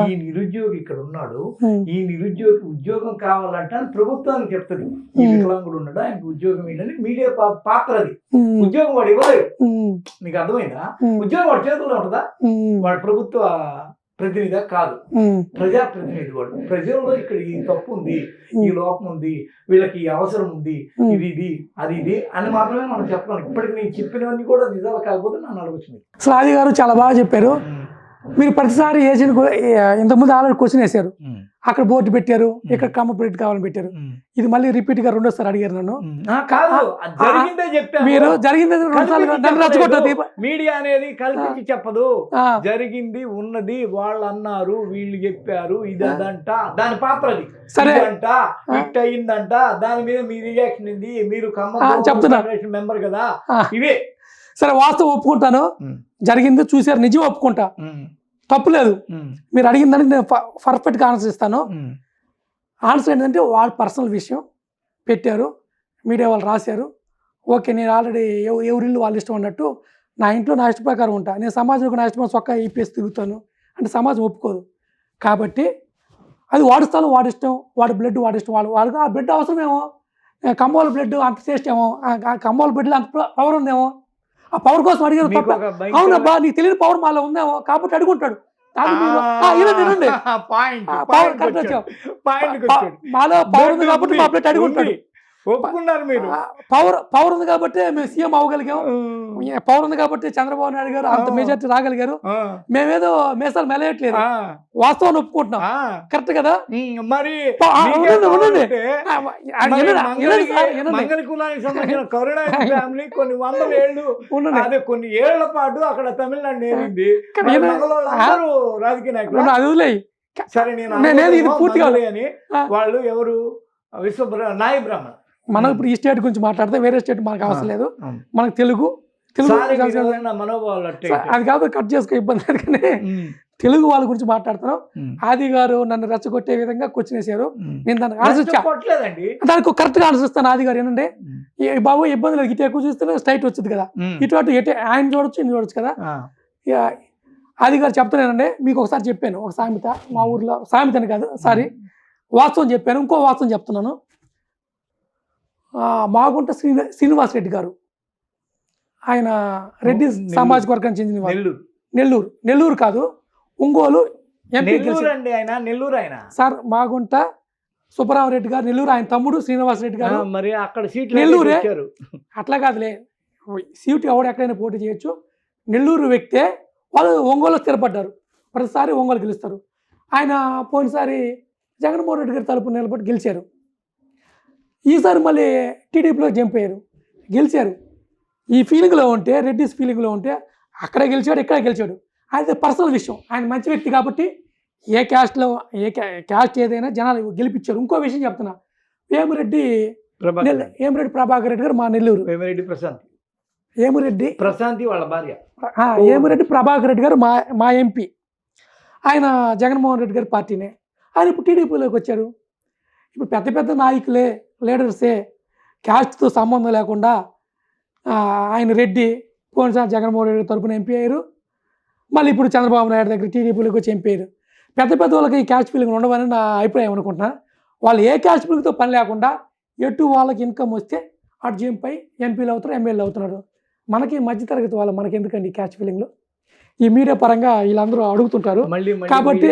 ఈ నిరుద్యోగి ఇక్కడ ఉన్నాడు, ఈ నిరుద్యోగి ఉద్యోగం కావాలంటే అని ప్రభుత్వానికి చెప్తుంది. ఈ వికలాంగుడు ఉన్నాడు, ఆయనకు ఉద్యోగం ఏంటని మీడియా పాత్ర అది. ఉద్యోగం వాడు ఇవ్వలేదు. మీకు అర్థమైందా? ఉద్యోగం వాడి చేతుల్లో ఉంటుందా? వాడు ప్రభుత్వ ప్రతినిధి కాదు, ప్రజాప్రతినిధి. వాడు ప్రజల్లో ఇక్కడ ఈ తప్పు ఉంది, ఈ లోపం ఉంది, వీళ్ళకి ఈ అవసరం ఉంది, ఇది అది అని మాత్రమే మనం చెప్పాలి. ఇప్పటికి నేను చెప్పినవన్నీ కూడా నిజాలు కాకపోతే నన్ను అడగొచ్చింది. అసలు ఆది గారు చాలా బాగా చెప్పారు. మీరు ప్రతిసారి ఏజెంట్ ఇంతకుముందు ఆల్రెడీ క్వశ్చన్ వేశారు, అక్కడ బోర్డు పెట్టారు, ఇక్కడ కమ్మ ప్రింట్ కావాలని పెట్టారు. ఇది మళ్ళీ రిపీట్ గా రెండోసారి అడిగారు నన్ను. మీరు జరిగింది మీడియా అనేది కల్పించి చెప్పదు. జరిగింది ఉన్నది, వాళ్ళు అన్నారు, వీళ్ళు చెప్పారు, ఇదంట, దాని పాత్ర అది. సరే అంట, ఇట్ అయిందంట, దాని మీద మీ రియాక్షన్ ఏంది? మీరు కమ్మ మెంబర్ కదా, ఇవే. సరే, వాస్తవం ఒప్పుకుంటాను, జరిగింది చూసారు, నిజం ఒప్పుకుంటా, తప్పులేదు. మీరు అడిగిందని నేను పర్ఫెక్ట్గా ఆన్సర్ ఇస్తాను. ఆన్సర్ ఏంటంటే వాళ్ళ పర్సనల్ విషయం పెట్టారు, మీడియా వాళ్ళు రాశారు. ఓకే, నేను ఆల్రెడీ ఎవరిల్లు వాళ్ళు ఇష్టం అన్నట్టు నా ఇంట్లో నా ఇష్ట ప్రకారం ఉంటా. నేను సమాజంలో నా ఇష్టం చొక్కా ఇప్పేసి తిరుగుతాను అంటే సమాజం ఒప్పుకోదు. కాబట్టి అది వాడి స్థలం, వాడి ఇష్టం, వాడి బ్లడ్ వాడి ఇష్టం. వాళ్ళకి ఆ బ్లడ్ అవసరమేమో, కమ్మోల బ్లడ్ అంత టేస్ట్ ఏమో, కమ్మోల బ్లడ్లో అంత పవర్ ఉందేమో, ఆ పవర్ కోసం అడిగారు. అవునబ్బా, నీకు తెలియని పవర్ మాలో ఉందేమో కాబట్టి అడుగుంటాడు. మాలో పవర్ ఉంది కాబట్టి మా బ్లడ్ అడుగుంటాడు. ఒప్పుకున్నారు మీరు. పవర్ ఉంది కాబట్టి మేము సీఎం అవ్వగలిగాం, పవర్ ఉంది కాబట్టి చంద్రబాబు నాయుడు గారు అంత మెజార్టీ రాగలిగారు. మేమేదో మేసాలు మెలయట్లేదు, వాస్తవాన్ని ఒప్పుకుంటున్నాం. కరెక్ట్ కదా? మరి మంగళకులానికి సంబంధించిన కరుణానిధి ఫ్యామిలీ కొన్ని వందల ఏళ్ళు, అదే కొన్ని ఏళ్ల పాటు అక్కడ తమిళనాడు నేరింది. రాజకీయ నాయకులు అది. సరే, నేను ఇది పూర్తిగా అని వాళ్ళు ఎవరు నాయ బ్రాహ్మణ. మనం ఇప్పుడు ఈ స్టేట్ గురించి మాట్లాడితే వేరే స్టేట్ మనకు అవసరం లేదు. మనకు తెలుగు అది కాదు, కట్ చేసుకో, ఇబ్బంది లేదు. కానీ తెలుగు వాళ్ళ గురించి మాట్లాడుతున్నాం. ఆది గారు నన్ను రెచ్చగొట్టే విధంగా క్వశ్చన్ వేశారు. నేను దానికి ఆన్సర్ దానికి కరెక్ట్ గా ఆన్సర్ ఇస్తాను. ఆది గారు ఏంటంటే, బాబు ఇబ్బంది లేదు, ఇటు ఎక్కువ చూస్తే స్ట్రైట్ వచ్చింది కదా, ఇటు ఆయన చూడొచ్చు, ఇన్ని చూడొచ్చు కదా. ఆది గారు చెప్తానేనండి, మీకు ఒకసారి చెప్పాను ఒక సామెత, మా ఊర్లో సామెతని కాదు, సారీ, వాస్తవం చెప్పాను. ఇంకో వాస్తవం చెప్తున్నాను. మాగుంట శ్రీనివాస్ రెడ్డి గారు, ఆయన రెడ్డి సామాజిక వర్గానికి చెందిన వారు. నెల్లూరు కాదు, ఒంగోలు ఎంపీ సార్. మాగుంట సుబ్బరామరెడ్డి గారు నెల్లూరు, ఆయన తమ్ముడు శ్రీనివాస్ రెడ్డి గారు మరి అక్కడ నెల్లూరే. అట్లా కాదులే, సీటు ఎవడు ఎక్కడైనా పోటీ చేయొచ్చు. నెల్లూరు వ్యక్తే, వాళ్ళు ఒంగోలు స్థిరపడ్డారు, ప్రతిసారి ఒంగోలు గెలుస్తారు. ఆయన పోయినసారి జగన్మోహన్ రెడ్డి గారి తరపున నిలబడి గెలిచారు. ఈసారి మళ్ళీ టీడీపీలో జంప్ అయ్యారు, గెలిచారు. ఈ ఫీలింగ్లో ఉంటే, రెడ్డిస్ ఫీలింగ్లో ఉంటే అక్కడే గెలిచాడు, ఇక్కడే గెలిచాడు. అది పర్సనల్ విషయం. ఆయన మంచి వ్యక్తి కాబట్టి ఏ క్యాస్ట్లో క్యాస్ట్ ఏదైనా జనాలు గెలిపించారు. ఇంకో విషయం చెప్తున్నా, వేమిరెడ్డి ప్రభాకర్ రెడ్డి గారు మా నెల్లూరు. ఏమిరెడ్డి ప్రశాంతి వాళ్ళ భార్య. ఏమిరెడ్డి ప్రభాకర్ రెడ్డి గారు మా ఎంపీ. ఆయన జగన్మోహన్ రెడ్డి గారి పార్టీనే. ఆయన ఇప్పుడు టీడీపీలోకి వచ్చారు. ఇప్పుడు పెద్ద పెద్ద నాయకులే, లీడర్సే క్యాస్ట్తో సంబంధం లేకుండా ఆయన రెడ్డి పోయినసారి జగన్మోహన్ రెడ్డి తరపున ఎంపీ అయ్యారు. మళ్ళీ ఇప్పుడు చంద్రబాబు నాయుడు దగ్గర టీడీపీలోకి వచ్చి ఎంపీ అయ్యారు. పెద్ద పెద్ద వాళ్ళకి ఈ క్యాస్ట్ ఫీలింగ్ ఉండవని నా అభిప్రాయం అనుకుంటున్నా. వాళ్ళు ఏ క్యాస్ట్ ఫీలింగ్తో పని లేకుండా ఎటు వాళ్ళకి ఇన్కమ్ వస్తే అటు జంప్ అయి ఎంపీలు అవుతారు, ఎమ్మెల్యేలు అవుతున్నారు. మనకి మధ్యతరగతి వాళ్ళు మనకి ఎందుకండి క్యాస్ట్ ఫీలింగ్లో? ఈ మీడియా పరంగా వీళ్ళందరూ అడుగుతుంటారు. కాబట్టి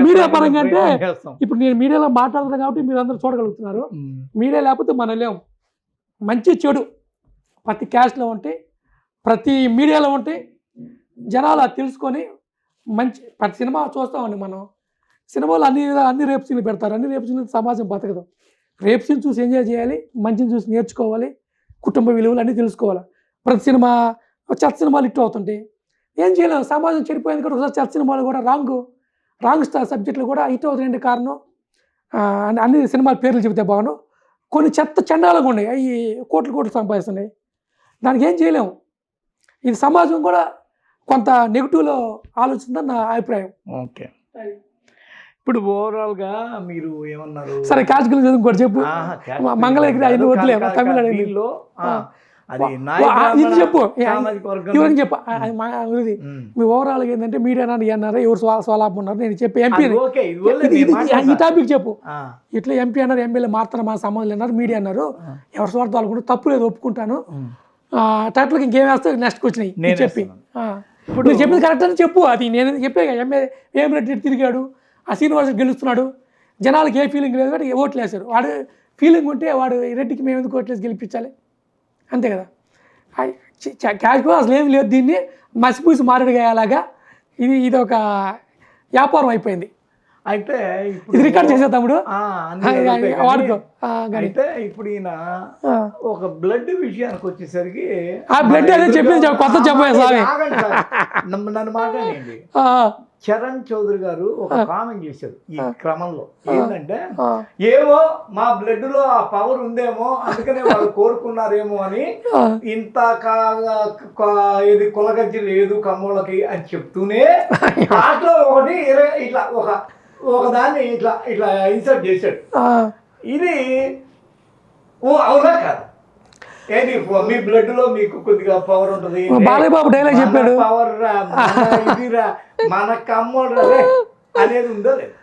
మీడియా పరంగా అంటే ఇప్పుడు నేను మీడియాలో మాట్లాడుతున్నాను కాబట్టి మీరు అందరూ చూడగలుగుతున్నారు. మీడియా లేకపోతే మనం లేం. మంచి చెడు ప్రతి క్యాస్ట్లో ఉంటే, ప్రతి మీడియాలో ఉంటే జనాలు అది తెలుసుకొని మంచి ప్రతి సినిమా చూస్తామండి. మనం సినిమాలో అన్ని రేప్ సీన్లు పెడతారు. అన్ని రేప్ సీన్లు సమాజం బతకదు. రేప్ సీన్ చూసి ఎంజాయ్ చేయాలి, మంచిని చూసి నేర్చుకోవాలి, కుటుంబ విలువలు అన్నీ తెలుసుకోవాలి. ప్రతి సినిమా చెత్త సినిమాలు హిట్ అవుతుంటాయి, ఏం చేయలేము. సమాజం చెడిపోయింది కూడా. ఒకసారి చెత్త సినిమాలు కూడా రాంగ్ సబ్జెక్టులు కూడా హిట్ అవుతున్నాయంటే కారణం అన్ని సినిమాల పేర్లు చెబితే బాగుండు. కొన్ని చెత్త చండాలంగా ఉన్నాయి, అవి కోట్లు సంపాదిస్తున్నాయి. దానికి ఏం చేయలేము. ఇది సమాజం కూడా కొంత నెగిటివ్లో ఆలోచిస్తుందని నా అభిప్రాయం. ఓకే, ఇప్పుడు ఓవరాల్గా మీరు ఏమన్నారు? సరే, క్యాస్ట్ గురించి కూడా చెప్పు. మంగళగిరి 5 వదిలే తమిళనాడులో అది ఇది చెప్పు సామాజిక వర్గం ఇవన్నీ చెప్పు అది ఇది మీ ఓవరాల్గా ఏంటంటే మీడియా అన్నారు అన్నారు ఎవరు స్వలాభం ఉన్నారు నేను చెప్పి ఎంపీ ఓకే ఈ టాపిక్ చెప్పు ఇట్లా ఎంపీ అన్నారు ఎమ్మెల్యే మారుతారు మా సంబంధం అన్నారు మీడియా అన్నారు ఎవరి స్వార్థం అనుకుంటే తప్పు లేదు ఒప్పుకుంటాను టైటిల్కి ఇంకేం వేస్తే నెక్స్ట్ వచ్చినాయి నేను చెప్పి ఇప్పుడు చెప్పింది కరెక్ట్ అని చెప్పు అది నేను చెప్పే ఏం రెడ్డి తిరిగాడు ఆ శ్రీనివాస్ గెలుస్తున్నాడు జనాలకి ఏ ఫీలింగ్ లేదు కాబట్టి ఓట్లు వేశారు వాడు ఫీలింగ్ ఉంటే వాడు రెడ్డికి మేము ఎందుకు ఓట్లేసి గెలిపించాలి అంతే కదా క్యాష్ అసలు ఏం లేదు దీన్ని మసిపూసి మారేడుగా అలాగా ఇది ఒక వ్యాపారం అయిపోయింది అయితే ఇది రికార్డ్ చేసే తమ్ముడు వాడుకో అయితే ఇప్పుడు ఈయన ఒక బ్లడ్ విషయానికి వచ్చేసరికి ఆ బ్లడ్ అదే చెప్పింది కొత్త చెప్పే స్వామి నన్ను మాట్లాడండి చరణ్ చౌదరి గారు ఒక కామెంట్ చేశారు ఈ క్రమంలో ఏంటంటే ఏమో మా బ్లడ్ లో ఆ పవర్ ఉందేమో అందుకనే వాళ్ళు కోరుకున్నారేమో అని ఇంత ఇది కులగజ్జి లేదు కమ్మోళ్ళకి అని చెప్తూనే దాంట్లో ఒకటి ఇట్లా ఒక దాన్ని ఇట్లా ఇట్లా ఇన్సర్ట్ చేశాడు ఇది అవునా కాదు ఏది మీ బ్లడ్ లో మీకు కొద్దిగా పవర్ ఉంటుంది బాలయ్యబాబు డైలాగ్ చెప్పాడు పవర్ ఇదిరా మన కమ్మోడు అనేది ఉందో లేదు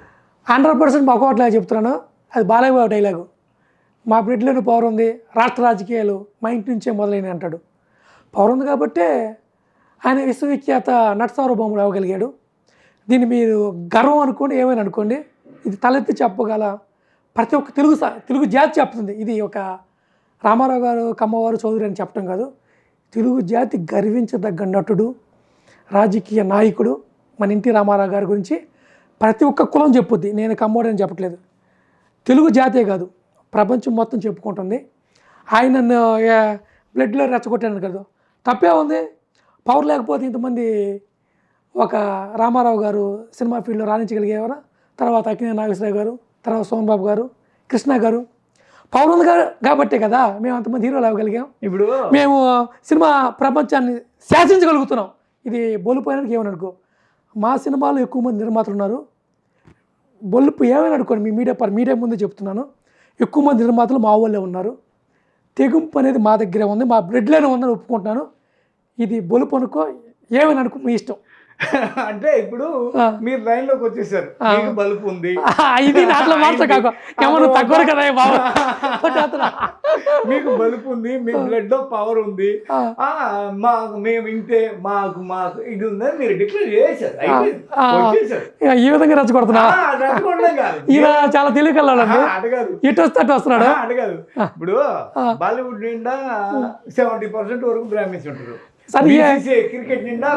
100% మా కోట్లా చెప్తున్నాను అది బాలయ్యబాబు డైలాగు మా బ్లడ్లోని పవర్ ఉంది రాష్ట్ర రాజకీయాలు మా ఇంటి నుంచే మొదలైన అంటాడు పవర్ ఉంది కాబట్టే ఆయన విశ్వవిఖ్యాత నటసార్వభౌముడు అవ్వగలిగాడు దీన్ని మీరు గర్వం అనుకోండి ఏమైనా అనుకోండి ఇది తలెత్తి చెప్పగల ప్రతి ఒక్క తెలుగు జాతి చెప్తుంది ఇది ఒక రామారావు గారు కమ్మవారు చౌదరి అని చెప్పడం కాదు తెలుగు జాతి గర్వించదగ్గ నటుడు రాజకీయ నాయకుడు మన ఎన్టీ రామారావు గారి గురించి ప్రతి ఒక్క కులం చెప్పుద్ది నేను కమ్మవాడు అని చెప్పట్లేదు తెలుగు జాతే కాదు ప్రపంచం మొత్తం చెప్పుకుంటుంది ఆయన బ్లడ్లో రెచ్చగొట్టాను కదా తప్పే ఉంది పవర్ లేకపోతే ఇంతమంది ఒక రామారావు గారు సినిమా ఫీల్డ్లో రాణించగలిగేవారా తర్వాత అక్కినేని నాగేశ్వరరావు గారు తర్వాత సోమన్ బాబు గారు కృష్ణ గారు పవర్ ఉంది కాబట్టే కదా మేము అంతమంది హీరోలు అవ్వగలిగాం ఇప్పుడు మేము సినిమా ప్రపంచాన్ని శాసించగలుగుతున్నాం ఇది బొల్లిపోయినానికి ఏమని అనుకో మా సినిమాలో ఎక్కువ మంది నిర్మాతలు ఉన్నారు బొల్లిపు ఏమైనా అనుకోండి మీ మీడియా ముందు చెప్తున్నాను ఎక్కువ మంది నిర్మాతలు మా వాళ్ళే ఉన్నారు తెగింపు అనేది మా దగ్గరే ఉంది మా బ్లడ్లోనే ఉందని ఒప్పుకుంటున్నాను ఇది బొలుపు అనుకో ఏమైనా అనుకో మీ ఇష్టం అంటే ఇప్పుడు మీరు లైన్ లోకి వచ్చేసారు మీకు బలుపు ఉంది ఇది అట్లా మార్చకాకు ఏమన్నా తక్కువ కదా బాబు మీకు బలుపు ఉంది మీ బ్లడ్ లో పవర్ ఉంది మేము ఇంతే మాకు ఇది ఉందని మీరు డిక్లేర్ చేశారు ఈ విధంగా రెచ్చగొడుతున్నా ఈయన చాలా తెలియకల్లాడు ఇటు వస్తే అటు వస్తున్నాడు అడగదు ఇప్పుడు బాలీవుడ్ నిండా 70% వరకు బ్రాహ్మిన్స్ ఉంటారు క్రికెట్ నిండా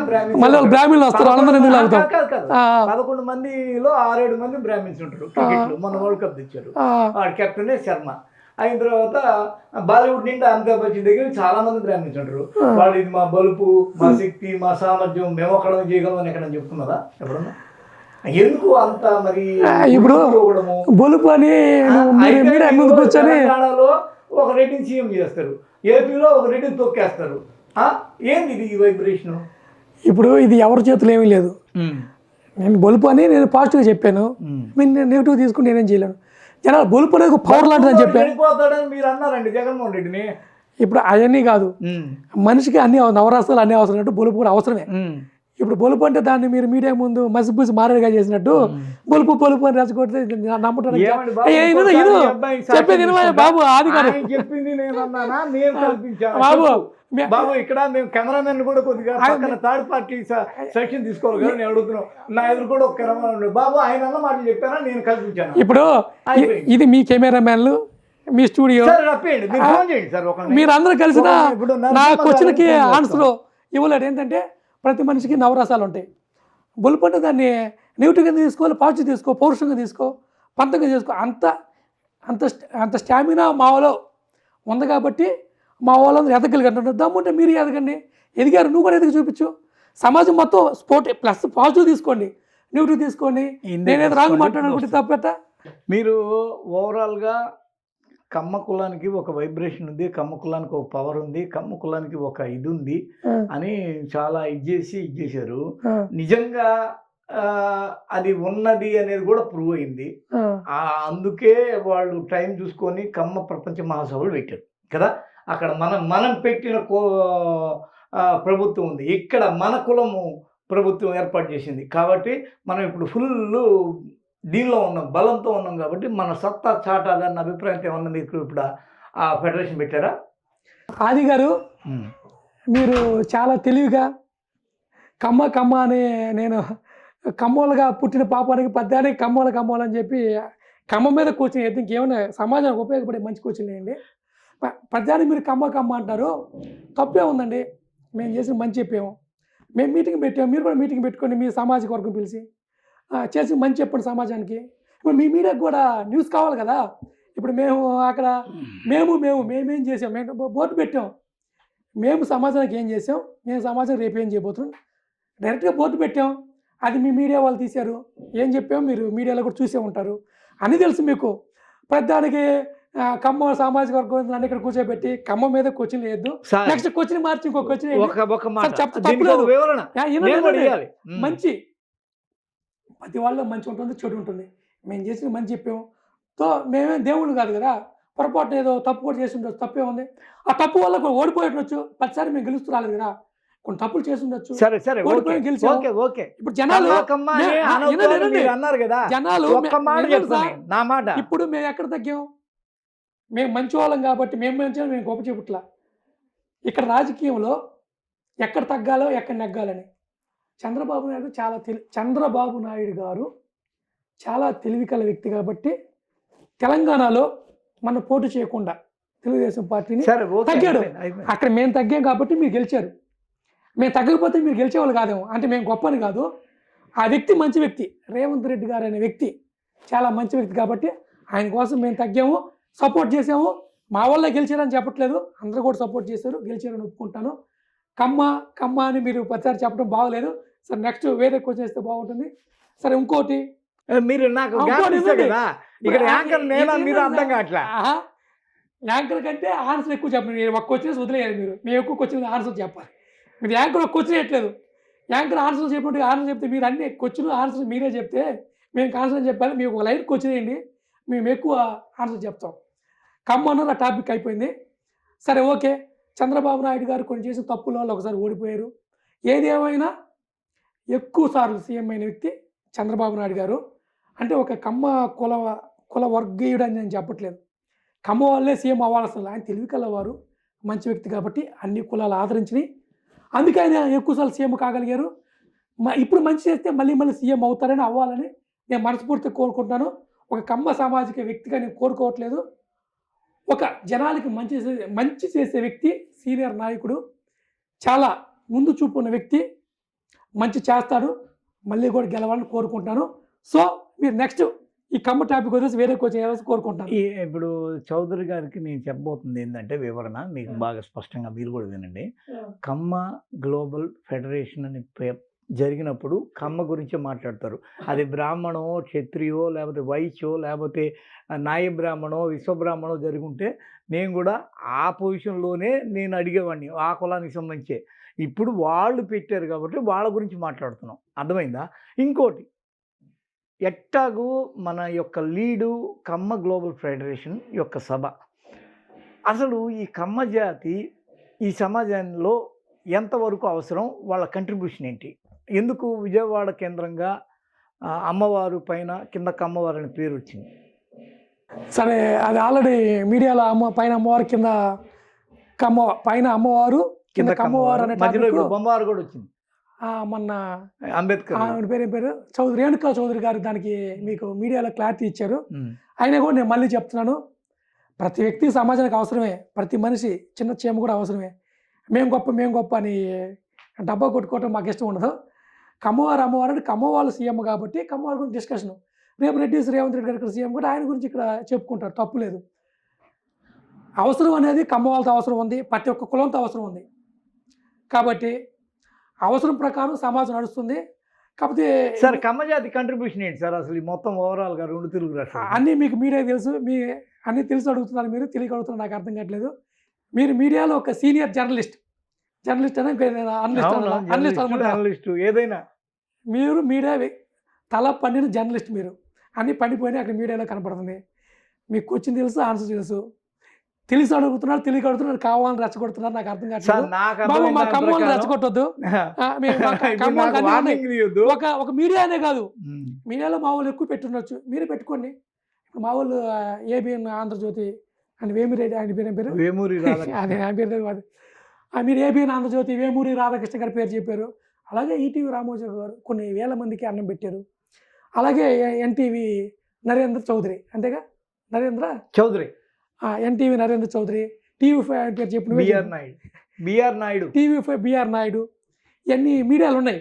బ్రాహ్మణులు వస్తారు 11 మందిలో 6-7 మంది బ్రాహ్మిన్స్ ఉంటారు క్రికెట్ లో మొన్న వరల్డ్ కప్ తెచ్చారు వాడు కెప్టెన్ శర్మ అయిన తర్వాత బాలీవుడ్ నిండా అమితాబ్ బచ్చన్ దగ్గర చాలా మంది బ్రాహ్మిన్స్ ఉంటారు వాళ్ళు ఇది మా బలుపు మా శక్తి మా సామర్థ్యం మేము అక్కడ చేయగలం అని ఎక్కడ చెప్తున్నారా ఎప్పుడన్నా ఎందుకు అంత మరి ఇప్పుడు బలుపు అని తెలంగాణలో ఒక రెడ్డిని సీఎం చేస్తారు ఏపీలో ఒక రెడ్డిని తొక్కేస్తారు ఏంది ఇది వైబ్రేషన్ ఇప్పుడు ఇది ఎవరి చేతులు ఏమీ లేదు నేను బొలుపు అని నేను పాజిటివ్గా చెప్పాను నేను నెగిటివ్ తీసుకుని నేనేం చేయలేను జనాలు బొలుపు అనేది పవర్ లాంటిదని చెప్పాను మీరు అన్నారండి జగన్మోహన్ రెడ్డిని ఇప్పుడు అవన్నీ కాదు మనిషికి అన్ని నవరాష్ట్రాలు అన్నీ అవసరం అంటే బొలుపు కూడా అవసరమే ఇప్పుడు బొలుపు అంటే దాన్ని మీరు మీడియా ముందు మసిపూసి మారేడుగా చేసినట్టు బొలుపు అని రెచ్చగొడితే నమ్మటానికి చెప్పేది బాబు అది కాదు బాబు బాబు ఇక్కడ మేము కెమెరామెన్ కూడా కొద్దిగా పక్కన థర్డ్ పార్టీ సెక్షన్ తీసుకోవాలి కదా నేను అడుగుతున్నాం నా ఎదురు కూడా ఒక కెమెరా ఉన్నాడు బాబు ఆయన అన్న మాటలు చెప్పానా నేను కల్పించాను ఇప్పుడు ఇది మీ కెమెరామెన్లు మీ స్టూడియో మీరు అందరూ కలిసిన నా క్వశ్చన్కి ఆన్సర్ ఇవ్వలేడు ఏంటంటే ప్రతి మనిషికి నవరసాలు ఉంటాయి బొలుపు అంటే దాన్ని నెగిటివ్గా తీసుకోవాలి పాజిటివ్ తీసుకో పౌరుషంగా తీసుకో పంతంగా చేసుకో అంత స్టామినా మాలో ఉంది కాబట్టి మా వాళ్ళందరూ ఎదగలిగంటున్నారు దమ్ముంటే మీరు ఎదగండి ఎదిగారు నువ్వు కూడా ఎదిగి చూపించు సమాజం మొత్తం స్పోర్ట్ ప్లస్ పాజిటివ్ తీసుకోండి నెగిటివ్ తీసుకోండి నేనేది రాంగ్ మాట్లాడాలనుకుంటే తప్పేట మీరు ఓవరాల్గా కమ్మ కులానికి ఒక వైబ్రేషన్ ఉంది కమ్మ కులానికి ఒక పవర్ ఉంది కమ్మ కులానికి ఒక ఇది ఉంది అని చాలా ఇచ్చేశారు నిజంగా అది ఉన్నది అనేది కూడా ప్రూవ్ అయింది అందుకే వాళ్ళు టైం చూసుకొని కమ్మ ప్రపంచ మహాసభలు పెట్టారు కదా అక్కడ మనం పెట్టిన ప్రభుత్వం ఉంది. ఇక్కడ మన కులము ప్రభుత్వం ఏర్పాటు చేసింది. కాబట్టి మనం ఇప్పుడు ఫుల్లు దీనిలో ఉన్నాం, బలంతో ఉన్నాం కాబట్టి మన సత్తా చాటాలన్న అభిప్రాయంతో ఏమన్నా మీకు ఇప్పుడు ఆ ఫెడరేషన్ పెట్టారా? ఆది గారు, మీరు చాలా తెలివిగా కమ్మ అని నేను కమ్మోలుగా పుట్టిన పాపానికి పద్యానికి కమ్మోలు అని చెప్పి కమ్మ మీద కోచింగ్ అయితే ఇంకేమైనా సమాజానికి ఉపయోగపడే మంచి కోచింగ్ వేయండి. పద్యానికి మీరు కమ్మ అంటారు, తప్పే ఉందండి. మేము చేసిన మంచి చెప్పాము, మేము మీటింగ్ పెట్టాము, మీరు కూడా మీటింగ్ పెట్టుకొని మీ సామాజిక వర్గం పిలిచి చేసి మంచి చెప్పండి సమాజానికి. ఇప్పుడు మీ మీడియాకి కూడా న్యూస్ కావాలి కదా. ఇప్పుడు మేము అక్కడ మేమేం చేసాం, మేము బోర్డు పెట్టాం, మేము సమాజానికి ఏం చేసాం, మేము సమాజం రేపు ఏం చేయబోతున్నాం, డైరెక్ట్గా బోర్డు పెట్టాం. అది మీ మీడియా వాళ్ళు తీశారు, ఏం చెప్పాము మీరు మీడియాలో కూడా చూసే ఉంటారు, అన్నీ తెలుసు మీకు. ప్రతిదానికి కమ్మ సామాజిక వర్గం నన్ను ఇక్కడ కూర్చోబెట్టి కమ్మ మీద క్వశ్చన్ లేదు, నెక్స్ట్ క్వశ్చన్ మార్చి ఇంకో క్వశ్చన్ మంచి ప్రతి వాళ్ళలో మంచి ఉంటుంది, చెడు ఉంటుంది. మేము చేసిన మంచి చెప్పాము, మేమేం దేవుళ్ళు కాదు కదా. పొరపాటు ఏదో తప్పు కూడా చేసి ఉండొచ్చు, తప్పే ఉంది. ఆ తప్పు వల్ల ఓడిపోయేటొచ్చు, ప్రతిసారి మేము గెలుస్తూ రాలేదు కదా, కొన్ని తప్పులు చేసి ఉండొచ్చు. సరే ఓడిపోయి గెలిచాం. ఇప్పుడు జనాలు అన్నారు కదా, జనాలు నా మాట ఇప్పుడు మేము ఎక్కడ తగ్గాం, మేము మంచి వాళ్ళం కాబట్టి మేము గొప్ప చెప్పుట్లా. ఇక్కడ రాజకీయంలో ఎక్కడ తగ్గాలో ఎక్కడ నెగ్గాలని చంద్రబాబు నాయుడు గారు చాలా తెలివికల వ్యక్తి కాబట్టి తెలంగాణలో మనం పోటీ చేయకుండా తెలుగుదేశం పార్టీని తగ్గాడు. అక్కడ మేము తగ్గాం కాబట్టి మీరు గెలిచారు, మేము తగ్గకపోతే మీరు గెలిచేవాళ్ళు కాదేమో. అంటే మేము గొప్పని కాదు, ఆ వ్యక్తి మంచి వ్యక్తి, రేవంత్ రెడ్డి గారు అనే వ్యక్తి చాలా మంచి వ్యక్తి కాబట్టి ఆయన కోసం మేము తగ్గాము, సపోర్ట్ చేసాము. మా వల్ల గెలిచారని చెప్పట్లేదు, అందరూ కూడా సపోర్ట్ చేశారు, గెలిచారని ఒప్పుకుంటాను. కమ్మ అని మీరు ప్రతిసారి చెప్పడం బాగలేదు. సరే, నెక్స్ట్ వేరే క్వశ్చన్ వేస్తే బాగుంటుంది. సరే, ఇంకోటి మీరు నాకు యాంకర్ కంటే ఆన్సర్ ఎక్కువ చెప్పండి. మీరు ఒక క్వశ్చన్ వదిలేయాలి, మేము ఎక్కువ క్వశ్చన్ ఆన్సర్ చెప్పాలి. మీరు యాంకర్ ఒక క్వశ్చన్ వేయట్లేదు, యాంకర్ ఆన్సర్ చెప్పినట్టు ఆన్సర్ చెప్తే మీరు అన్ని క్వశ్చన్ ఆన్సర్ మీరే చెప్తే మేము ఆన్సర్ చెప్పాలి. మీకు ఒక లైన్ క్వశ్చన్ వేయండి, మేము ఎక్కువ ఆన్సర్ చెప్తాం. కమ్మన్న టాపిక్ అయిపోయింది. సరే, ఓకే. చంద్రబాబు నాయుడు గారు కొన్ని చేసిన తప్పుల వల్ల ఒకసారి ఓడిపోయారు. ఏది ఏమైనా ఎక్కువ సార్లు సీఎం అయిన వ్యక్తి చంద్రబాబు నాయుడు గారు. అంటే ఒక కమ్మ కుల వర్గీయుడు అని నేను చెప్పట్లేదు, కమ్మ వాళ్ళే సీఎం అవ్వాల్సిన ఆయన తెలివి కలవారు, మంచి వ్యక్తి కాబట్టి అన్ని కులాలు ఆదరించినాయి, అందుకే ఆయన ఎక్కువసార్లు సీఎం కాగలిగారు. ఇప్పుడు మంచి చేస్తే మళ్ళీ సీఎం అవుతారని అవ్వాలని నేను మనస్ఫూర్తిగా కోరుకుంటున్నాను. ఒక కమ్మ సామాజిక వ్యక్తిగా నేను కోరుకోవట్లేదు, ఒక జనాలకి మంచి చేసే వ్యక్తి, సీనియర్ నాయకుడు, చాలా ముందు చూపు ఉన్న వ్యక్తి, మంచి చేస్తాడు, మళ్ళీ కూడా గెలవాలని కోరుకుంటున్నాను. సో మీరు నెక్స్ట్ ఈ కమ్మ టాపిక్ వచ్చేసి వేరే కోచ్ కోరుకుంటాను. ఇప్పుడు చౌదరి గారికి నేను చెప్పబోతుంది ఏంటంటే వివరణ మీకు బాగా స్పష్టంగా మీరు కూడా వినండి. కమ్మ గ్లోబల్ ఫెడరేషన్ అని జరిగినప్పుడు కమ్మ గురించి మాట్లాడతారు. అది బ్రాహ్మణో, క్షత్రియో, లేకపోతే వైశ్యో, లేకపోతే నాయ బ్రాహ్మణో, విశ్వబ్రాహ్మణో జరుగుంటే నేను కూడా ఆ పొజిషన్లోనే నేను అడిగేవాడిని, ఆ కులానికి సంబంధించే. ఇప్పుడు వాళ్ళు పెట్టారు కాబట్టి వాళ్ళ గురించి మాట్లాడుతున్నాం, అర్థమైందా? ఇంకోటి, ఎట్టాగు మన యొక్క లీడు కమ్మ గ్లోబల్ ఫెడరేషన్ యొక్క సభ, అసలు ఈ కమ్మ జాతి ఈ సమాజంలో ఎంతవరకు అవసరం, వాళ్ళ కంట్రిబ్యూషన్ ఏంటి, ఎందుకు విజయవాడ కేంద్రంగా అమ్మవారు పైన కింద కమ్మవారు అనే పేరు వచ్చింది? సరే, అది ఆల్రెడీ మీడియాలో పైన అమ్మవారు కింద కమ్మ, పైన అమ్మవారు కింద కమ్మవారు అనే బొమ్మవారు కూడా వచ్చింది. మొన్న అంబేద్కర్ పేరు రేణుకా చౌదరి గారు దానికి మీకు మీడియాలో క్లారిటీ ఇచ్చారు. అయినా కూడా నేను మళ్ళీ చెప్తున్నాను, ప్రతి వ్యక్తి సమాజానికి అవసరమే, ప్రతి మనిషి చిన్న చీమ కూడా అవసరమే. మేము గొప్ప అని డబ్బా కొట్టుకోవటం మాకు ఇష్టం ఉండదు. కమ్మవారు అమ్మవారు అంటే కమ్మవాళ్ళు సీఎం కాబట్టి కమ్మవారి గురించి డిస్కషన్, రేపు రేవంత్ రెడ్డి గారి సీఎం కూడా ఆయన గురించి ఇక్కడ చెప్పుకుంటారు, తప్పు లేదు. అవసరం అనేది కమ్మవాళ్ళతో అవసరం ఉంది, ప్రతి ఒక్క కులంతో అవసరం ఉంది. కాబట్టి అవసరం ప్రకారం సమాజం నడుస్తుంది. కాకపోతే సార్, కమ్మజాతి కంట్రిబ్యూషన్ ఏంటి సార్ అసలు మొత్తం ఓవరాల్గా 2 తెలుగు రాష్ట్రాలు? అన్నీ మీకు మీడియా తెలుసు, అన్నీ తెలుసు అడుగుతున్నారు, మీరు తెలియక అడుగుతున్నారు, నాకు అర్థం కావట్లేదు. మీరు మీడియాలో ఒక సీనియర్ జర్నలిస్ట్ ఏదైనా మీరు మీడియా తల పండిన జర్నలిస్ట్, మీరు అన్నీ పండిపోయినా అక్కడ మీడియాలో కనపడుతుంది. మీకు క్వశ్చన్ తెలుసు, ఆన్సర్ తెలుసు. తెలిసి అడుగుతున్నారు, తెలియక అడుగుతున్నారు, కావాలని రెచ్చగొడుతున్నారు, నాకు అర్థం సార్ కావట్లేదు. నాకు బాబు మా అర్థమైన కమ్మోళ్ళు ప్రకారం రెచ్చగొట్టొద్దు. మేము మా ఇప్పుడు కమ్మోళ్ళకి నాకు అన్నీ ఉన్నాయి. వార్నింగ్ తీయొద్దు. ఒక మీడియానే కాదు, ఉమ్. మీడియాలో మా వాళ్ళు ఎక్కువ పెట్టుండొచ్చు, మీరే పెట్టుకోండి. ఇప్పుడు మా వాళ్ళు ఏబిఎన్ ఆంధ్రజ్యోతి అని వేమిరెడ్డి, ఆయన పేరు ఏం పేరు? వేమూరి రాధాకృష్ణ. అదే ఆయన పేరు కాదు. మీరు ఏబిఎన్ ఆంధ్రజ్యోతి వేమూరి రాధాకృష్ణ గారి పేరు చెప్పారు. అలాగే ఈటీవీ రామోజీ గారు కొన్ని వేల మందికి అన్నం పెట్టారు. అలాగే ఎన్టీవీ నరేంద్ర చౌదరి, అంతేగా నరేంద్ర చౌదరి, ఎన్టీవీ నరేంద్ర చౌదరి, టీవీ5 ఆయన పేరు చెప్పిన బిఆర్ నాయుడు, టీవీ5 బిఆర్ నాయుడు, ఇవన్నీ మీడియాలు ఉన్నాయి.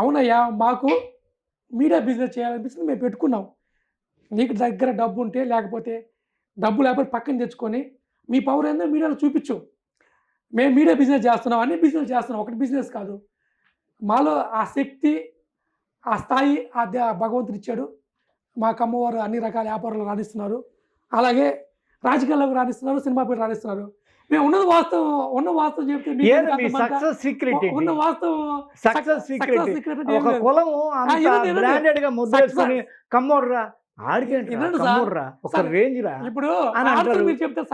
అవునయ్యా, మాకు మీడియా బిజినెస్ చేయాలనిపిస్తుంది, మేము పెట్టుకున్నాం. నీకు దగ్గర డబ్బు ఉంటే, లేకపోతే డబ్బు లేకపోతే పక్కన తెచ్చుకొని మీ పవర్ ఏందో మీడియాలో చూపించు. మేము మీడియా బిజినెస్ చేస్తున్నాం, అన్ని బిజినెస్ చేస్తున్నాం, ఒకటి బిజినెస్ కాదు. మాలో ఆ శక్తి, ఆ స్థాయి భగవంతుడు ఇచ్చాడు. మా కమ్మవారు అన్ని రకాల వ్యాపారాలు రాణిస్తున్నారు, అలాగే రాజకీయాల్లో రాణిస్తున్నారు, సినిమా పేరు రాణిస్తున్నారు. మేము ఉన్నది వాస్తవం, ఉన్న వాస్తవం చెప్తే సక్సెస్ సీక్రెట్, ఉన్న వాస్తవం సక్సెస్ సీక్రెట్. ఒక కులము అంత బ్రాండెడ్ గా ముద్రేసుకొని కమ్మోర్రా ఆడికేంటి కమ్మోర్రా ఒక రేంజ్ రా ఇప్పుడు మీరు చెప్తే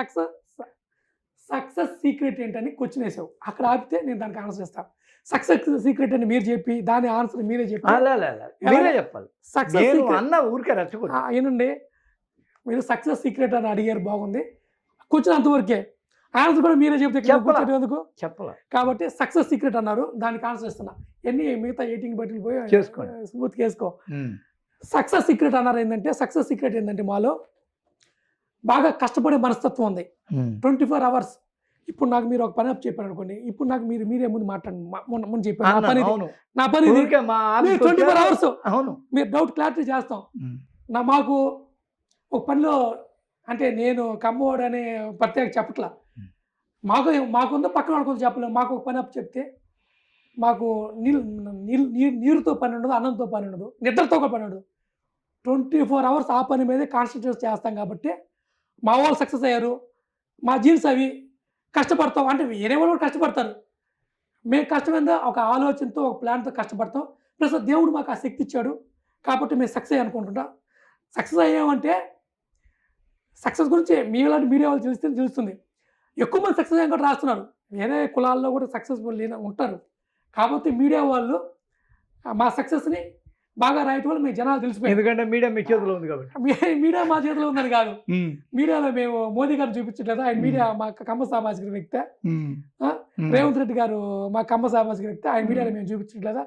సక్సెస్ సీక్రెట్ ఏంటని క్వశ్చన్ వేసావు, అక్కడ ఆపితే నేను దానికి ఆన్సర్ ఇస్తాను. సక్సెస్ సీక్రెట్ అని మీరు చెప్పి దాని ఆన్సర్ మీరే చెప్పి మీరే చెప్పాలి. సక్సెస్ అన్న ఊరికే రచ్చకూడదు. ఏనండి, మీరు సక్సెస్ సీక్రెట్ అని అడిగారు, బాగుంది. క్వశ్చన్ అంతవరకే, ఆన్సర్ కూడా మీరే చెప్తే ఎందుకు చెప్పాలి. కాబట్టి సక్సెస్ సీక్రెట్ అన్నారు, దానికి ఆన్సర్ ఇస్తున్నా. ఎన్ని మిగతా 18 బట్టలు పోయి చేసుకోండి, స్మూత్ చేసుకో. సక్సెస్ సీక్రెట్ అన్నారు ఏంటంటే, సక్సెస్ సీక్రెట్ ఏంటంటే మాలో బాగా కష్టపడే మనస్తత్వం ఉంది. 24 అవర్స్. ఇప్పుడు నాకు మీరు ఒక పని అప్ చెప్పారు అనుకోండి, ఇప్పుడు నాకు మీరే ముందు మాట్లాడండి, ముందు చెప్పారు నా పని 24 అవర్స్ మీరు డౌట్ క్లారిటీ చేస్తాం. మాకు ఒక పనిలో అంటే నేను కమ్మోడు అనే ప్రత్యేక చెప్పట్లా, మాకుందో పక్కన వాళ్ళ కొంచెం చెప్పలేము. మాకు ఒక పని అప్ చెప్తే మాకు నీరుతో పని ఉండదు, అన్నంతో పని ఉండదు, నిద్రతో కూడా పని ఉండదు. 24 అవర్స్ ఆ పని మీదే కాన్సన్ట్రేట్ చేస్తాం. కాబట్టి మా వాళ్ళు సక్సెస్ అయ్యారు. మా జీన్స్ అవి కష్టపడతాం, అంటే వేరే వాళ్ళు కూడా కష్టపడతారు. మేము కష్టమైందా ఒక ఆలోచనతో, ఒక ప్లాన్తో కష్టపడతాం. ప్లస్ దేవుడు మాకు ఆ శక్తి ఇచ్చాడు, కాబట్టి మేము సక్సెస్ అనుకుంటుంటాం. సక్సెస్ అయ్యామంటే సక్సెస్ గురించి మీలాంటి మీడియా వాళ్ళు తెలుస్తుంది. ఎక్కువ మంది సక్సెస్ అయ్యాక కూడా రాస్తున్నారు, వేరే కులాల్లో కూడా సక్సెస్ఫుల్ ఉంటారు. కాకపోతే మీడియా వాళ్ళు మా సక్సెస్ని బాగా రాయటం వల్ల మీ జనాలు తెలిసిపోయింది. ఎందుకంటే మీడియా మీ చేతిలో ఉంది కాబట్టి. మీడియా మా చేతిలో ఉందని కాదు, మీడియాలో మేము మోదీ గారిని చూపించట్లేదు, ఆయన మీడియా మా కమ్మ సామాజిక వ్యక్తి. రేవంత్ రెడ్డి గారు మా కమ్మ సామాజిక వ్యక్తి, ఆయన మీడియాలో మేము చూపించట్లేదా?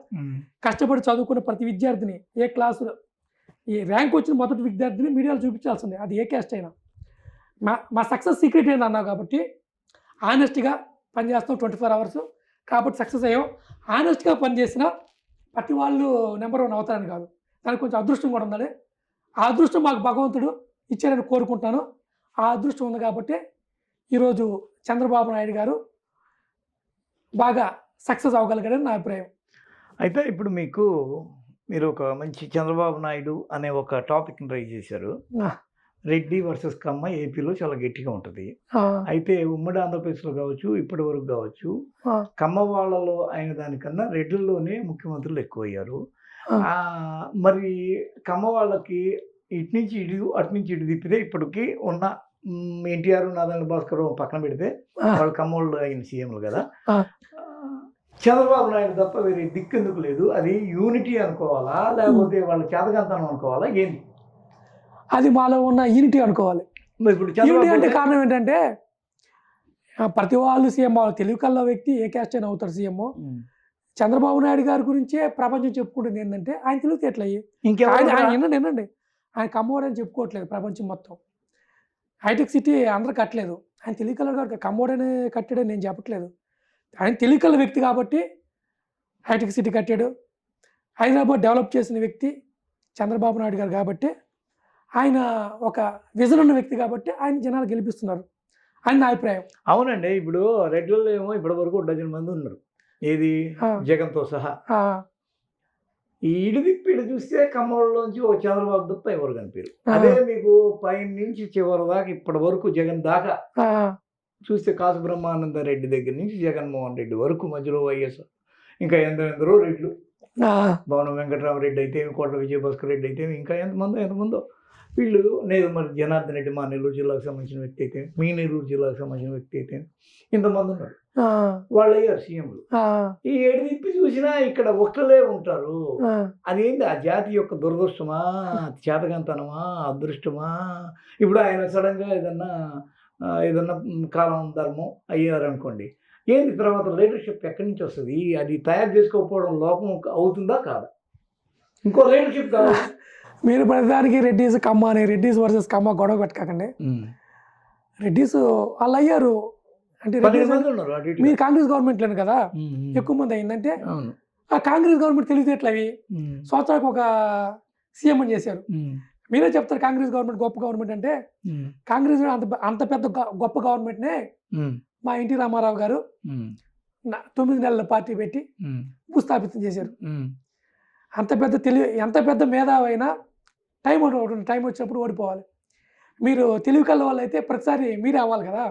కష్టపడి చదువుకున్న ప్రతి విద్యార్థిని, ఏ క్లాసులో ఈ ర్యాంక్ వచ్చిన మొదటి విద్యార్థిని మీడియాలో చూపించాల్సిందే, అది ఏ క్యాస్ట్ అయినా. మా సక్సెస్ సీక్రెట్ ఏంటి అన్నావు కాబట్టి, ఆనెస్ట్గా పనిచేస్తాం 24 అవర్స్. కాబట్టి సక్సెస్ అయ్యాం. ఆనెస్ట్గా పనిచేసిన ప్రతి వాళ్ళు నెంబర్ 1 అవుతారని కాదు, దానికి కొంచెం అదృష్టం కూడా ఉండాలి. ఆ అదృష్టం మాకు భగవంతుడు ఇచ్చారని కోరుకుంటున్నాను. ఆ అదృష్టం ఉంది కాబట్టి ఈరోజు చంద్రబాబు నాయుడు గారు బాగా సక్సెస్ అవ్వగలిగారని నా అభిప్రాయం. అయితే ఇప్పుడు మీరు ఒక మంచి చంద్రబాబు నాయుడు అనే ఒక టాపిక్ని రైజ్ చేశారు. రెడ్డి వర్సెస్ కమ్మ ఏపీలో చాలా గట్టిగా ఉంటుంది. అయితే ఉమ్మడి ఆంధ్రప్రదేశ్లో కావచ్చు, ఇప్పటి వరకు కావచ్చు, కమ్మ వాళ్ళలో అయిన దానికన్నా రెడ్లలోనే ముఖ్యమంత్రులు ఎక్కువయ్యారు. మరి కమ్మ వాళ్ళకి ఇటు నుంచి ఇటు, అటు నుంచి ఇటు తిప్పితే ఇప్పటికి ఉన్న ఎన్టీఆర్, నారాయణ భాస్కర్ పక్కన పెడితే వాళ్ళు కమ్మోళ్ళు అయిన సీఎంలు కదా. చంద్రబాబు నాయుడు తప్ప వేరే దిక్కు ఎందుకు లేదు? అది యూనిటీ అనుకోవాలా, లేకపోతే వాళ్ళ చేతకంతనం అనుకోవాలా, ఏంటి? అది మాలో ఉన్న యూనిటీ అనుకోవాలి. యూనిటీ అంటే కారణం ఏంటంటే, ప్రతి వాళ్ళు సీఎం, వాళ్ళు తెలుగు కళ్ళ వ్యక్తి ఏ క్యాస్ట్ అయినా అవుతారు సీఎం. చంద్రబాబు నాయుడు గారి గురించే ప్రపంచం చెప్పుకుంటుంది ఏంటంటే, ఆయన తెలుగు ఎట్లయ్యి వినండి, ఆయన కమ్మోడు అని చెప్పుకోవట్లేదు ప్రపంచం మొత్తం. హైటెక్ సిటీ అందరూ కట్టలేదు, ఆయన తెలుగు కళ్ళ గారు కమ్మోడని కట్టాడని నేను చెప్పట్లేదు. ఆయన తెలుగు కళ్ళ వ్యక్తి కాబట్టి హైటెక్ సిటీ కట్టాడు. హైదరాబాద్ డెవలప్ చేసిన వ్యక్తి చంద్రబాబు నాయుడు గారు కాబట్టి, ఆయన ఒక విజన్ ఉన్న వ్యక్తి కాబట్టి ఆయన జనాలు గెలిపిస్తున్నారు అని నా అభిప్రాయం. అవునండి. ఇప్పుడు రెడ్లలో ఏమో ఇప్పటి వరకు 12 మంది ఉన్నారు, ఏది జగన్తో సహా. ఈ ఇటు చూస్తే కమ్మోళ్ళలోంచి ఓ చంద్రబాబు తప్ప ఎవరు కనిపించారు. అదే మీకు పైన నుంచి చివరి దాకా ఇప్పటి వరకు జగన్ దాకా చూస్తే కాసు బ్రహ్మానంద రెడ్డి దగ్గర నుంచి జగన్మోహన్ రెడ్డి వరకు మధ్యలో వైఎస్, ఇంకా ఎందరో రెడ్లు, భవనం వెంకటరామరెడ్డి అయితే, కోట్ల విజయభాస్కర్ రెడ్డి అయితే, ఇంకా ఎంతమందో వీళ్ళు నేను మరి జనార్దన్ రెడ్డి మా నెల్లూరు జిల్లాకు సంబంధించిన వ్యక్తి అయితే, మీ నెల్లూరు జిల్లాకు సంబంధించిన వ్యక్తి అయితే ఇంతమంది ఉన్నారు. ఆ, వాళ్ళు అయ్యారు సీఎంలు. ఆ, ఈ ఎడిదిప్పి చూసినా ఇక్కడ ఒక్కలే ఉంటారు. ఆ. అదేంటి ఆ జాతి యొక్క దురదృష్టమా, చేతకంతనమా, అదృష్టమా? ఇప్పుడు ఆయన సడన్గా ఏదన్నా కాలం ధర్మం అయ్యారనుకోండి, ఏంటి తర్వాత లీడర్షిప్ ఎక్కడి నుంచి వస్తుంది? అది తయారు చేసుకోకపోవడం లోపం అవుతుందా కాదా? ఇంకో లీడర్షిప్ కావాలి. మీరు ప్రతిదానికి రెడ్డిస్ కమ్మ అని, రెడ్డిస్ వర్సెస్ కమ్మ గొడవ పెట్టకండి. రెడ్డిస్ వాళ్ళు అయ్యారు అంటే 12 మంది ఉన్నారు అటు ఇటుగా. మీరు కాంగ్రెస్ గవర్నమెంట్లోనే కదా ఉమ్. ఎక్కువ మంది అయిందంటే, అవును. ఆ కాంగ్రెస్ గవర్నమెంట్ తెలివితేటలు అవి ఉమ్. సంవత్సరానికి ఒక సీఎం అని చేశారు. ఉమ్. మీరే చెప్తారు కాంగ్రెస్ గవర్నమెంట్ గొప్ప గవర్నమెంట్ అంటే. ఉమ్. కాంగ్రెస్ అంత పెద్ద గొప్ప గవర్నమెంట్నే ఉమ్. మా ఎన్టీ రామారావు గారు ఉమ్. 9 నెలల పార్టీ పెట్టి ఉమ్. భూస్థాపితం చేశారు. ఉమ్. ఎంత పెద్ద మేధావి అయినా టైం వచ్చినప్పుడు ఓడిపోవాలి. మీరు తెలివి కళ్ళ వాళ్ళు అయితే ప్రతిసారి మీరే అవ్వాలి కదా.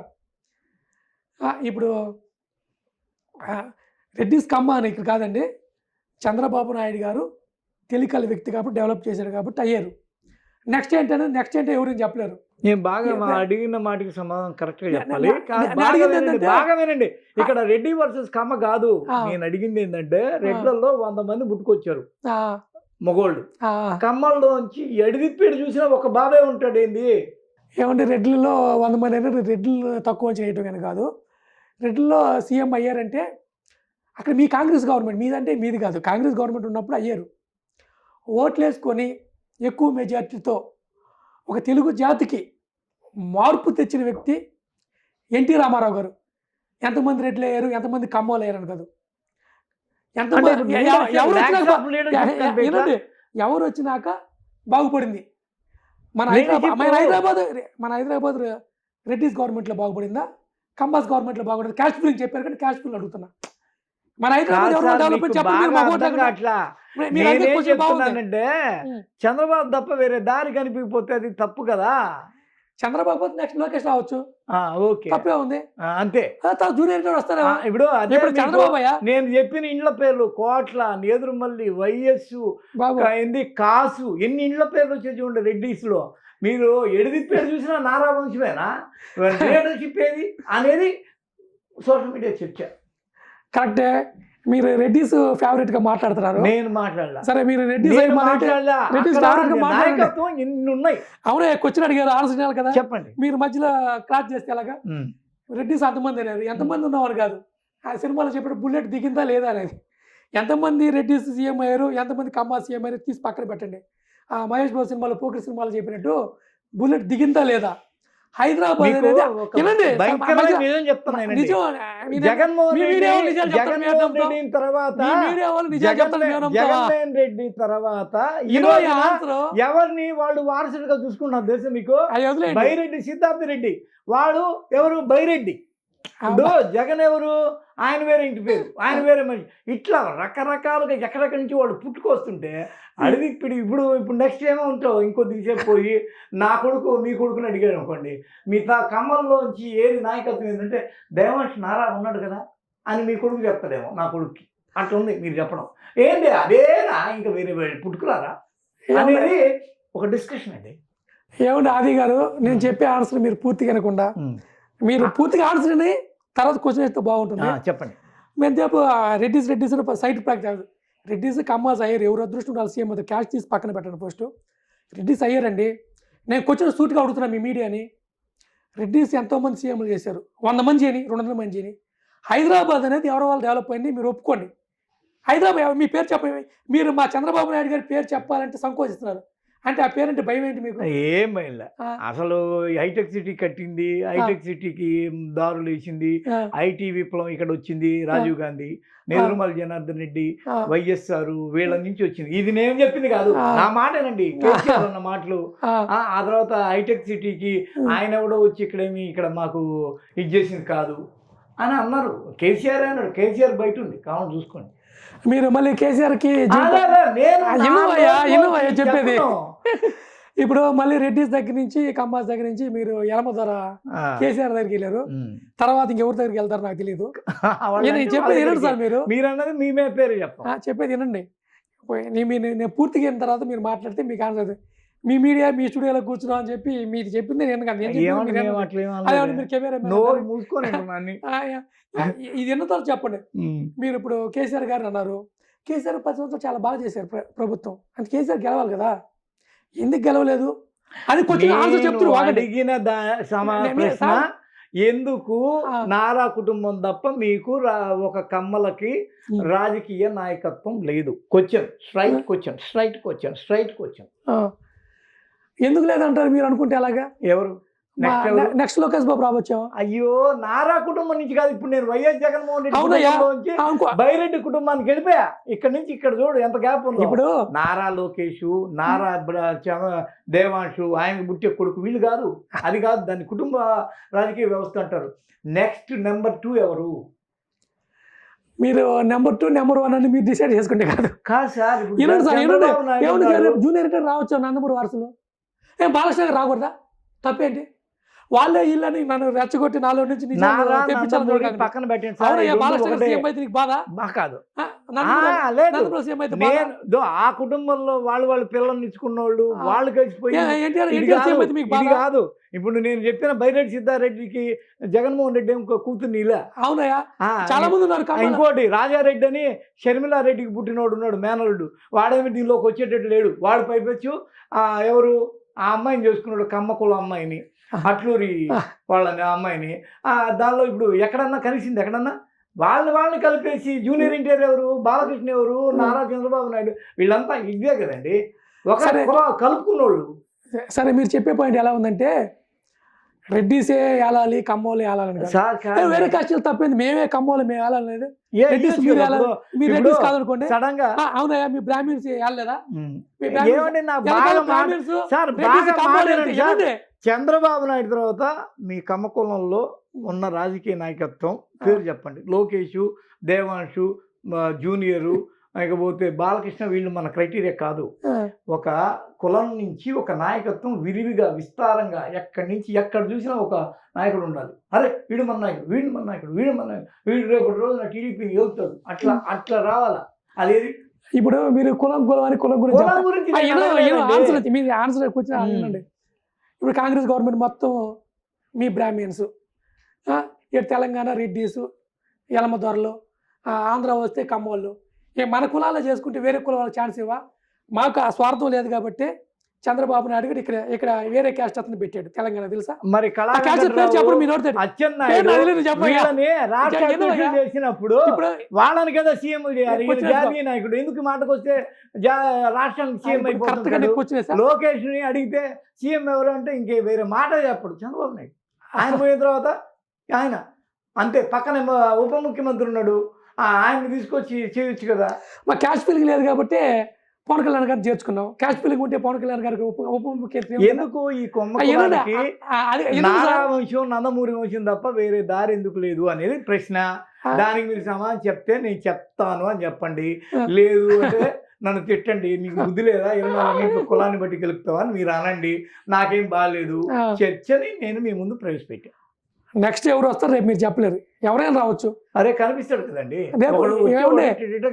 ఇప్పుడు రెడ్డిస్ కమ్మ అని ఇక్కడ కాదండి, చంద్రబాబు నాయుడు గారు తెలివికల వ్యక్తి కాబట్టి డెవలప్ చేశారు కాబట్టి అయ్యారు. నెక్స్ట్ ఏంటంటే ఎవరు చెప్పలేరు. నేను బాగా అడిగిన మాటకి సమాధానం కరెక్ట్ గా చెప్పాలి. నేను అడిగింది ఏంటంటే- బాగా వినండి, ఇక్కడ రెడ్డి వర్సెస్ కమ్మ కాదు. ఆ. నేను అడిగింది ఏంటంటే, రెడ్లలో 100 మంది పుట్టుకొచ్చారు ఆ, మొగోళ్ళు. ఆ, కమ్మల్లోంచి ఎడిదిప్పేడు చూసినా ఒక బాబే ఉంటాడు. ఏంది ఏమంటే రెడ్లలో 100 మంది అయినా రెడ్లు తక్కువ చేయటం కానీ కాదు. రెడ్లలో సీఎం అయ్యారంటే అక్కడ మీ కాంగ్రెస్ గవర్నమెంట్ మీదంటే మీది కాదు, కాంగ్రెస్ గవర్నమెంట్ ఉన్నప్పుడు అయ్యారు. ఓట్లు వేసుకొని ఎక్కువ మెజార్టీతో ఒక తెలుగు జాతికి మార్పు తెచ్చిన వ్యక్తి ఎన్టీ రామారావు గారు. ఎంతమంది రెడ్లు అయ్యారు, ఎంతమంది కమ్మోలు అయ్యారని కాదు, ఎంతమంది ఎవరు వచ్చినాక బాగుపడింది. మన హైదరాబాద్ రెడ్డిస్ గవర్నమెంట్లో బాగుపడిందా, కంబాస్ గవర్నమెంట్లో బాగుపడింది? క్యాష్ ఫిల్ చెప్పారు కానీ క్యాష్ ఫిల్ అడుగుతున్నా. మన హైదరాబాద్ డెవలప్మెంట్ చెప్తున్నానంటే, చంద్రబాబు తప్ప వేరే దారి కనిపించకపోతే అది తప్పు కదా. చంద్రబాబు నెక్స్ట్ లోకేష్ రావచ్చు, ఓకే, తప్పే ఉంది. అంతే. జూనియర్ వస్తారా ఇప్పుడు చంద్రబాబు నేను చెప్పిన ఇండ్ల పేర్లు కోట్ల, నేదురుమల్లి, వైఎస్, కాసు, ఎన్ని ఇండ్ల పేర్లు వచ్చే చూడండి రెడ్డిస్ లో. మీరు ఎడిదిప్పేడు చూసినా నారా వంశమేనా? లీడర్షిప్ ఏది అనేది సోషల్ మీడియా చర్చ. కరెక్టే. మీరు రెడ్డిస్ ఫేవరెట్ గా మాట్లాడుతున్నారు. నేను మాట్లాడలా. సరే, మీరు రెడ్డిస్ ఎన్ని ఉన్నాయి? అవునే క్వశ్చన్ అడిగారు, ఆన్సర్ చేయాలి కదా. చెప్పండి. మీరు మధ్యలో క్లాస్ చేస్తే ఎలాగా? రెడ్డిస్ అంతమంది అన్నారు, ఎంతమంది ఉన్నవారు కాదు. ఆ సినిమాలో చెప్పిన బుల్లెట్ దిగిందా లేదా అనేది. ఎంతమంది రెడ్డిస్ సీఎం అయ్యారు, ఎంతమంది కమ్మా సీఎం అయ్యారు తీసి పక్కన పెట్టండి. ఆ మహేష్ బాబు సినిమాలో, పోకర్ సినిమాలో చెప్పినట్టు బుల్లెట్ దిగిందా లేదా. హైదరాబాద్ జగన్మోహన్ రెడ్డి తర్వాత ఎవరిని వాళ్ళు వారసుడిగా చూసుకున్నారు తెలుసు మీకు? బైరెడ్డి సిద్ధార్థ రెడ్డి. వాడు ఎవరు? బైరెడ్డి. ఇప్పుడు జగన్ ఎవరు? ఆయన వేరే ఇంటి పేరు, ఆయన వేరే మనిషి. ఇట్లా రకరకాలుగా ఎక్కడెక్కడి నుంచి వాళ్ళు పుట్టుకొస్తుంటే అడిగి ఇప్పుడు నెక్స్ట్ ఏమో ఉంటావు. ఇంకొద్దిసేపు పోయి నా కొడుకు నీ కొడుకుని అడిగాడు అనుకోండి, మిగతా కమ్మల్లోంచి ఏది నాయకత్వం ఏంటంటే దేవాంశ్ నారా ఉన్నాడు కదా అని మీ కొడుకు చెప్తాడేమో నా కొడుక్కి. అట్లా ఉంది మీరు చెప్పడం. ఏంటి అదేనా ఇంకా వేరే పుట్టుకురారా అనేది ఒక డిస్కషన్ అండి. ఏమండి ఆది గారు, నేను చెప్పే ఆన్సర్ మీరు పూర్తిగా వినకుండా మీరు పూర్తిగా ఆన్సర్ అని తర్వాత క్వశ్చన్ అయితే బాగుంటుంది. చెప్పండి. మేము చెప్పు రెడ్డిస్ సైట్ ప్రాక్టీస్ రెడ్డిస్ కమ్మాస్ అయ్యారు. ఎవరు అదృష్టం వాళ్ళు సీఎం అవుతారు. క్యాష్ తీసి పక్కన పెట్టండి ఫస్ట్. రెడ్డిస్ అయ్యారండి. నేను క్వశ్చన్ సూట్గా అడుగుతున్నా మీ మీడియాని. రెడ్డిస్ ఎంతోమంది సీఎంలు చేశారు, 100 మంది చేయని, 200 మంది చేయని. హైదరాబాద్ అనేది ఎవరో వాళ్ళు డెవలప్ అయింది, మీరు ఒప్పుకోండి. హైదరాబాద్ మీ పేరు చెప్పండి. మీరు మా చంద్రబాబు నాయుడు గారి పేరు చెప్పాలంటే సంకోచిస్తున్నారు. అంటే ఆ పేరంటే భయం ఏంటి మీకు? ఏం భయం లే. అసలు హైటెక్ సిటీ కట్టింది, హైటెక్ సిటీకి దారులు వేసింది, ఐటీ విప్లవం ఇక్కడ వచ్చింది, రాజీవ్ గాంధీ, నెల్లూరు జనార్దన్ రెడ్డి, వైఎస్ఆర్ వీళ్ళ నుంచి వచ్చింది. ఇది నేను చెప్పింది కాదు, నా మాటేనండి, కేసీఆర్ అన్న మాటలు. ఆ తర్వాత హైటెక్ సిటీకి ఆయన ఎవడో వచ్చి ఇక్కడ మాకు ఇది చేసింది కాదు అని అన్నారు. కేసీఆర్ అన్నాడు. కేసీఆర్ బయట ఉంది, కావాలి చూసుకోండి. మీరు మళ్ళీ కేసీఆర్కి చెప్పేది. ఇప్పుడు మళ్ళీ రెడ్డిస్ దగ్గర నుంచి, కమ్మాస్ దగ్గర నుంచి మీరు ఎలమ ద్వారా కేసీఆర్ దగ్గరికి వెళ్ళారు. తర్వాత ఇంకెవరి దగ్గరికి వెళ్తారు నాకు తెలియదు. చెప్పేది వినండి సార్. మీరు అన్నది మీ పేరు చెప్పేది వినండి. నేను పూర్తిగా అయిన తర్వాత మీరు మాట్లాడితే మీకు ఆన్సర్. మీ మీడియా మీ స్టూడియోలో కూర్చున్నాం అని చెప్పి మీరు చెప్పింది నేను కాదు, నేను చెప్పింది ఏమన్నా మీరు మేము విన్నారు. అట్లా ఏమన్నా అదేమన్నా మీరు కెమెరా నోరు మూసుకొని అన్ని ఇది ఎన్నో తర్వాత చెప్పండి. మీరు ఇప్పుడు కేసీఆర్ గారు అన్నారు, కేసీఆర్ 10 సంవత్సరాలు చాలా బాగా చేశారు ప్రభుత్వం, అంటే కేసీఆర్ గెలవాలి కదా, ఎందుకు గెలవలేదు అని కొంచెం ఆన్సర్ చెప్తారు. అడిగిన ప్రశ్న ఎందుకు నారా కుటుంబం తప్ప మీకు ఒక కమ్మలకి రాజకీయ నాయకత్వం లేదు? Question, straight question. ఎందుకు లేదంటారు మీరు అనుకుంటే అలాగా? ఎవరు నెక్స్ట్ లోకేష్ బాబు రావచ్చు. అయ్యో, నారా కుటుంబం నుంచి కాదు, ఇప్పుడు నేను వైఎస్ జగన్మోహన్ రెడ్డి బైరెడ్డి కుటుంబానికి వెళ్ళిపోయా. ఇక్కడ నుంచి ఇక్కడ చూడు ఎంత గ్యాప్ ఉంది. ఇప్పుడు నారా లోకేష్, నారా దేవాంశు, ఆయన పుట్టే కొడుకు వీళ్ళు కాదు, అది కాదు, దాన్ని కుటుంబ రాజకీయ వ్యవస్థ అంటారు. నెక్స్ట్ నెంబర్ 2 ఎవరు? మీరు నెంబర్ 2 నెంబర్ 1 అని మీరు డిసైడ్ చేసుకుంటే కాదు సార్. జూనియర్ ఎన్టీఆర్ రావచ్చు నందమూరి వారసులు, ఏం బాలకృష్ణ గారు రాకూడదా? తప్పేంటి? వాళ్ళే ఇల్లని నన్ను రెచ్చగొట్టి నాలో నుంచి పక్కన పెట్టండి. ఆ కుటుంబంలో వాళ్ళు పిల్లల్ని ఇచ్చుకున్న వాళ్ళు కలిసిపోయి కాదు. ఇప్పుడు నేను చెప్పిన బైరెడ్డి సిద్ధారెడ్డికి జగన్మోహన్ రెడ్డి కూతుర్ని ఇలా. అవునయ్యా, చాలా మంది ఉన్నారు. ఇంకోటి రాజారెడ్డి అని షర్మిలారెడ్డికి పుట్టినోడు ఉన్నాడు, మేనల్లుడు. వాడేమి దీనిలోకి వచ్చేటట్టు లేడు. వాడు పైపెచ్చు ఎవరు ఆ అమ్మాయిని చేసుకున్నాడు, కమ్మకుల అమ్మాయిని, అట్లూరి వాళ్ళని అమ్మాయిని. దానిలో ఇప్పుడు ఎక్కడన్నా కలిసింది? ఎక్కడన్నా వాళ్ళని కలిపేసి జూనియర్ ఎన్టీఆర్ ఎవరు, బాలకృష్ణ ఎవరు, నారా చంద్రబాబు నాయుడు, వీళ్ళంతా ఇదే కదండి, ఒక కలుపుకున్నోళ్ళు. సరే, మీరు చెప్పే పాయింట్ ఎలా ఉందంటే రెడ్డిసే ఏలాలి, కమ్మోలు ఏలాలని. వేరే కాస్టులు తప్పింది, మేమే కమ్మోలు మేము ఏలాలేదు. మీరు రెడ్డిస్ కాదనుకోండి సడన్ గా. అవునయ్యా, మీ బ్రాహ్మిన్స్ ఏలేదా? చంద్రబాబు నాయుడు తర్వాత మీ కమ్మకులంలో ఉన్న రాజకీయ నాయకత్వం పేరు చెప్పండి. లోకేష్, దేవాంశు, జూనియరు, లేకపోతే బాలకృష్ణ, వీళ్ళు మన క్రైటీరియా కాదు. ఒక కులం నుంచి ఒక నాయకత్వం విరివిగా విస్తారంగా ఎక్కడి నుంచి ఎక్కడ చూసినా ఒక నాయకుడు ఉండాలి. అరే వీడు మన నాయకుడు, వీడు మన నాయకుడు, వీడు రేపటి రోజున టీడీపీ వెళ్తాడు, అట్లా రావాలా? అదేది ఇప్పుడు మీరు కులం గురించి ఆన్సర్ కూర్చొని. ఇప్పుడు కాంగ్రెస్ గవర్నమెంట్ మొత్తం మీ బ్రాహ్మిన్స్, ఇటు తెలంగాణ రెడ్డిస్, యలమదొరలు, ఆంధ్ర వస్తే కమ్మోళ్ళు. మన కులాల్లో చేసుకుంటే వేరే కులం వాళ్ళకి ఛాన్స్ ఇవ్వ. మాకు ఆ స్వార్థం లేదు కాబట్టి చంద్రబాబు నాయుడు గారు ఇక్కడ వేరే క్యాస్ట్ అతను పెట్టాడు తెలంగాణ, తెలుసా? మరి చెప్పండి, మీరు చేసినప్పుడు వాళ్ళని కదా సీఎం చేయాలి. జాతీయ నాయకుడు ఎందుకు మాటకు వస్తే రాష్ట్రానికి సీఎం అయిపోతుంది. లోకేష్ ని అడిగితే సీఎం ఎవరు అంటే ఇంకే వేరే మాట చెప్పడు చంద్రబాబు నాయుడు. ఆయన పోయిన తర్వాత ఆయన అంతే, పక్కన ఉప ముఖ్యమంత్రి ఉన్నాడు, ఆయన తీసుకొచ్చి చేయొచ్చు కదా. మా క్యాస్ట్ ఫీలింగ్ లేదు కాబట్టి పవన్ కళ్యాణ్ గారిని చేర్చుకున్నాం. క్యాస్ట్ ఫీలింగ్ ఉంటే పవన్ కళ్యాణ్ గారికి ఉప ముఖ్యమంత్రి ఎందుకు? ఈ కొమ్మకి వంశం, నందమూరి వంశం తప్ప వేరే దారి ఎందుకు లేదు అనేది ప్రశ్న. దానికి మీరు సమాధానం చెప్తే నేను చెప్తాను అని చెప్పండి, లేదు అంటే నన్ను తిట్టండి, నీకు బుద్ధి లేదా, కులాన్ని బట్టి గెలుపుతావా అని మీరు అనండి, నాకేం బాగాలేదు. చర్చని నేను మీ ముందు ప్రవేశపెట్టాను. నెక్స్ట్ ఎవరు వస్తారు రేపు మీరు చెప్పలేరు, ఎవరైనా రావచ్చు. అరే కనిపిస్తాడు కదండి,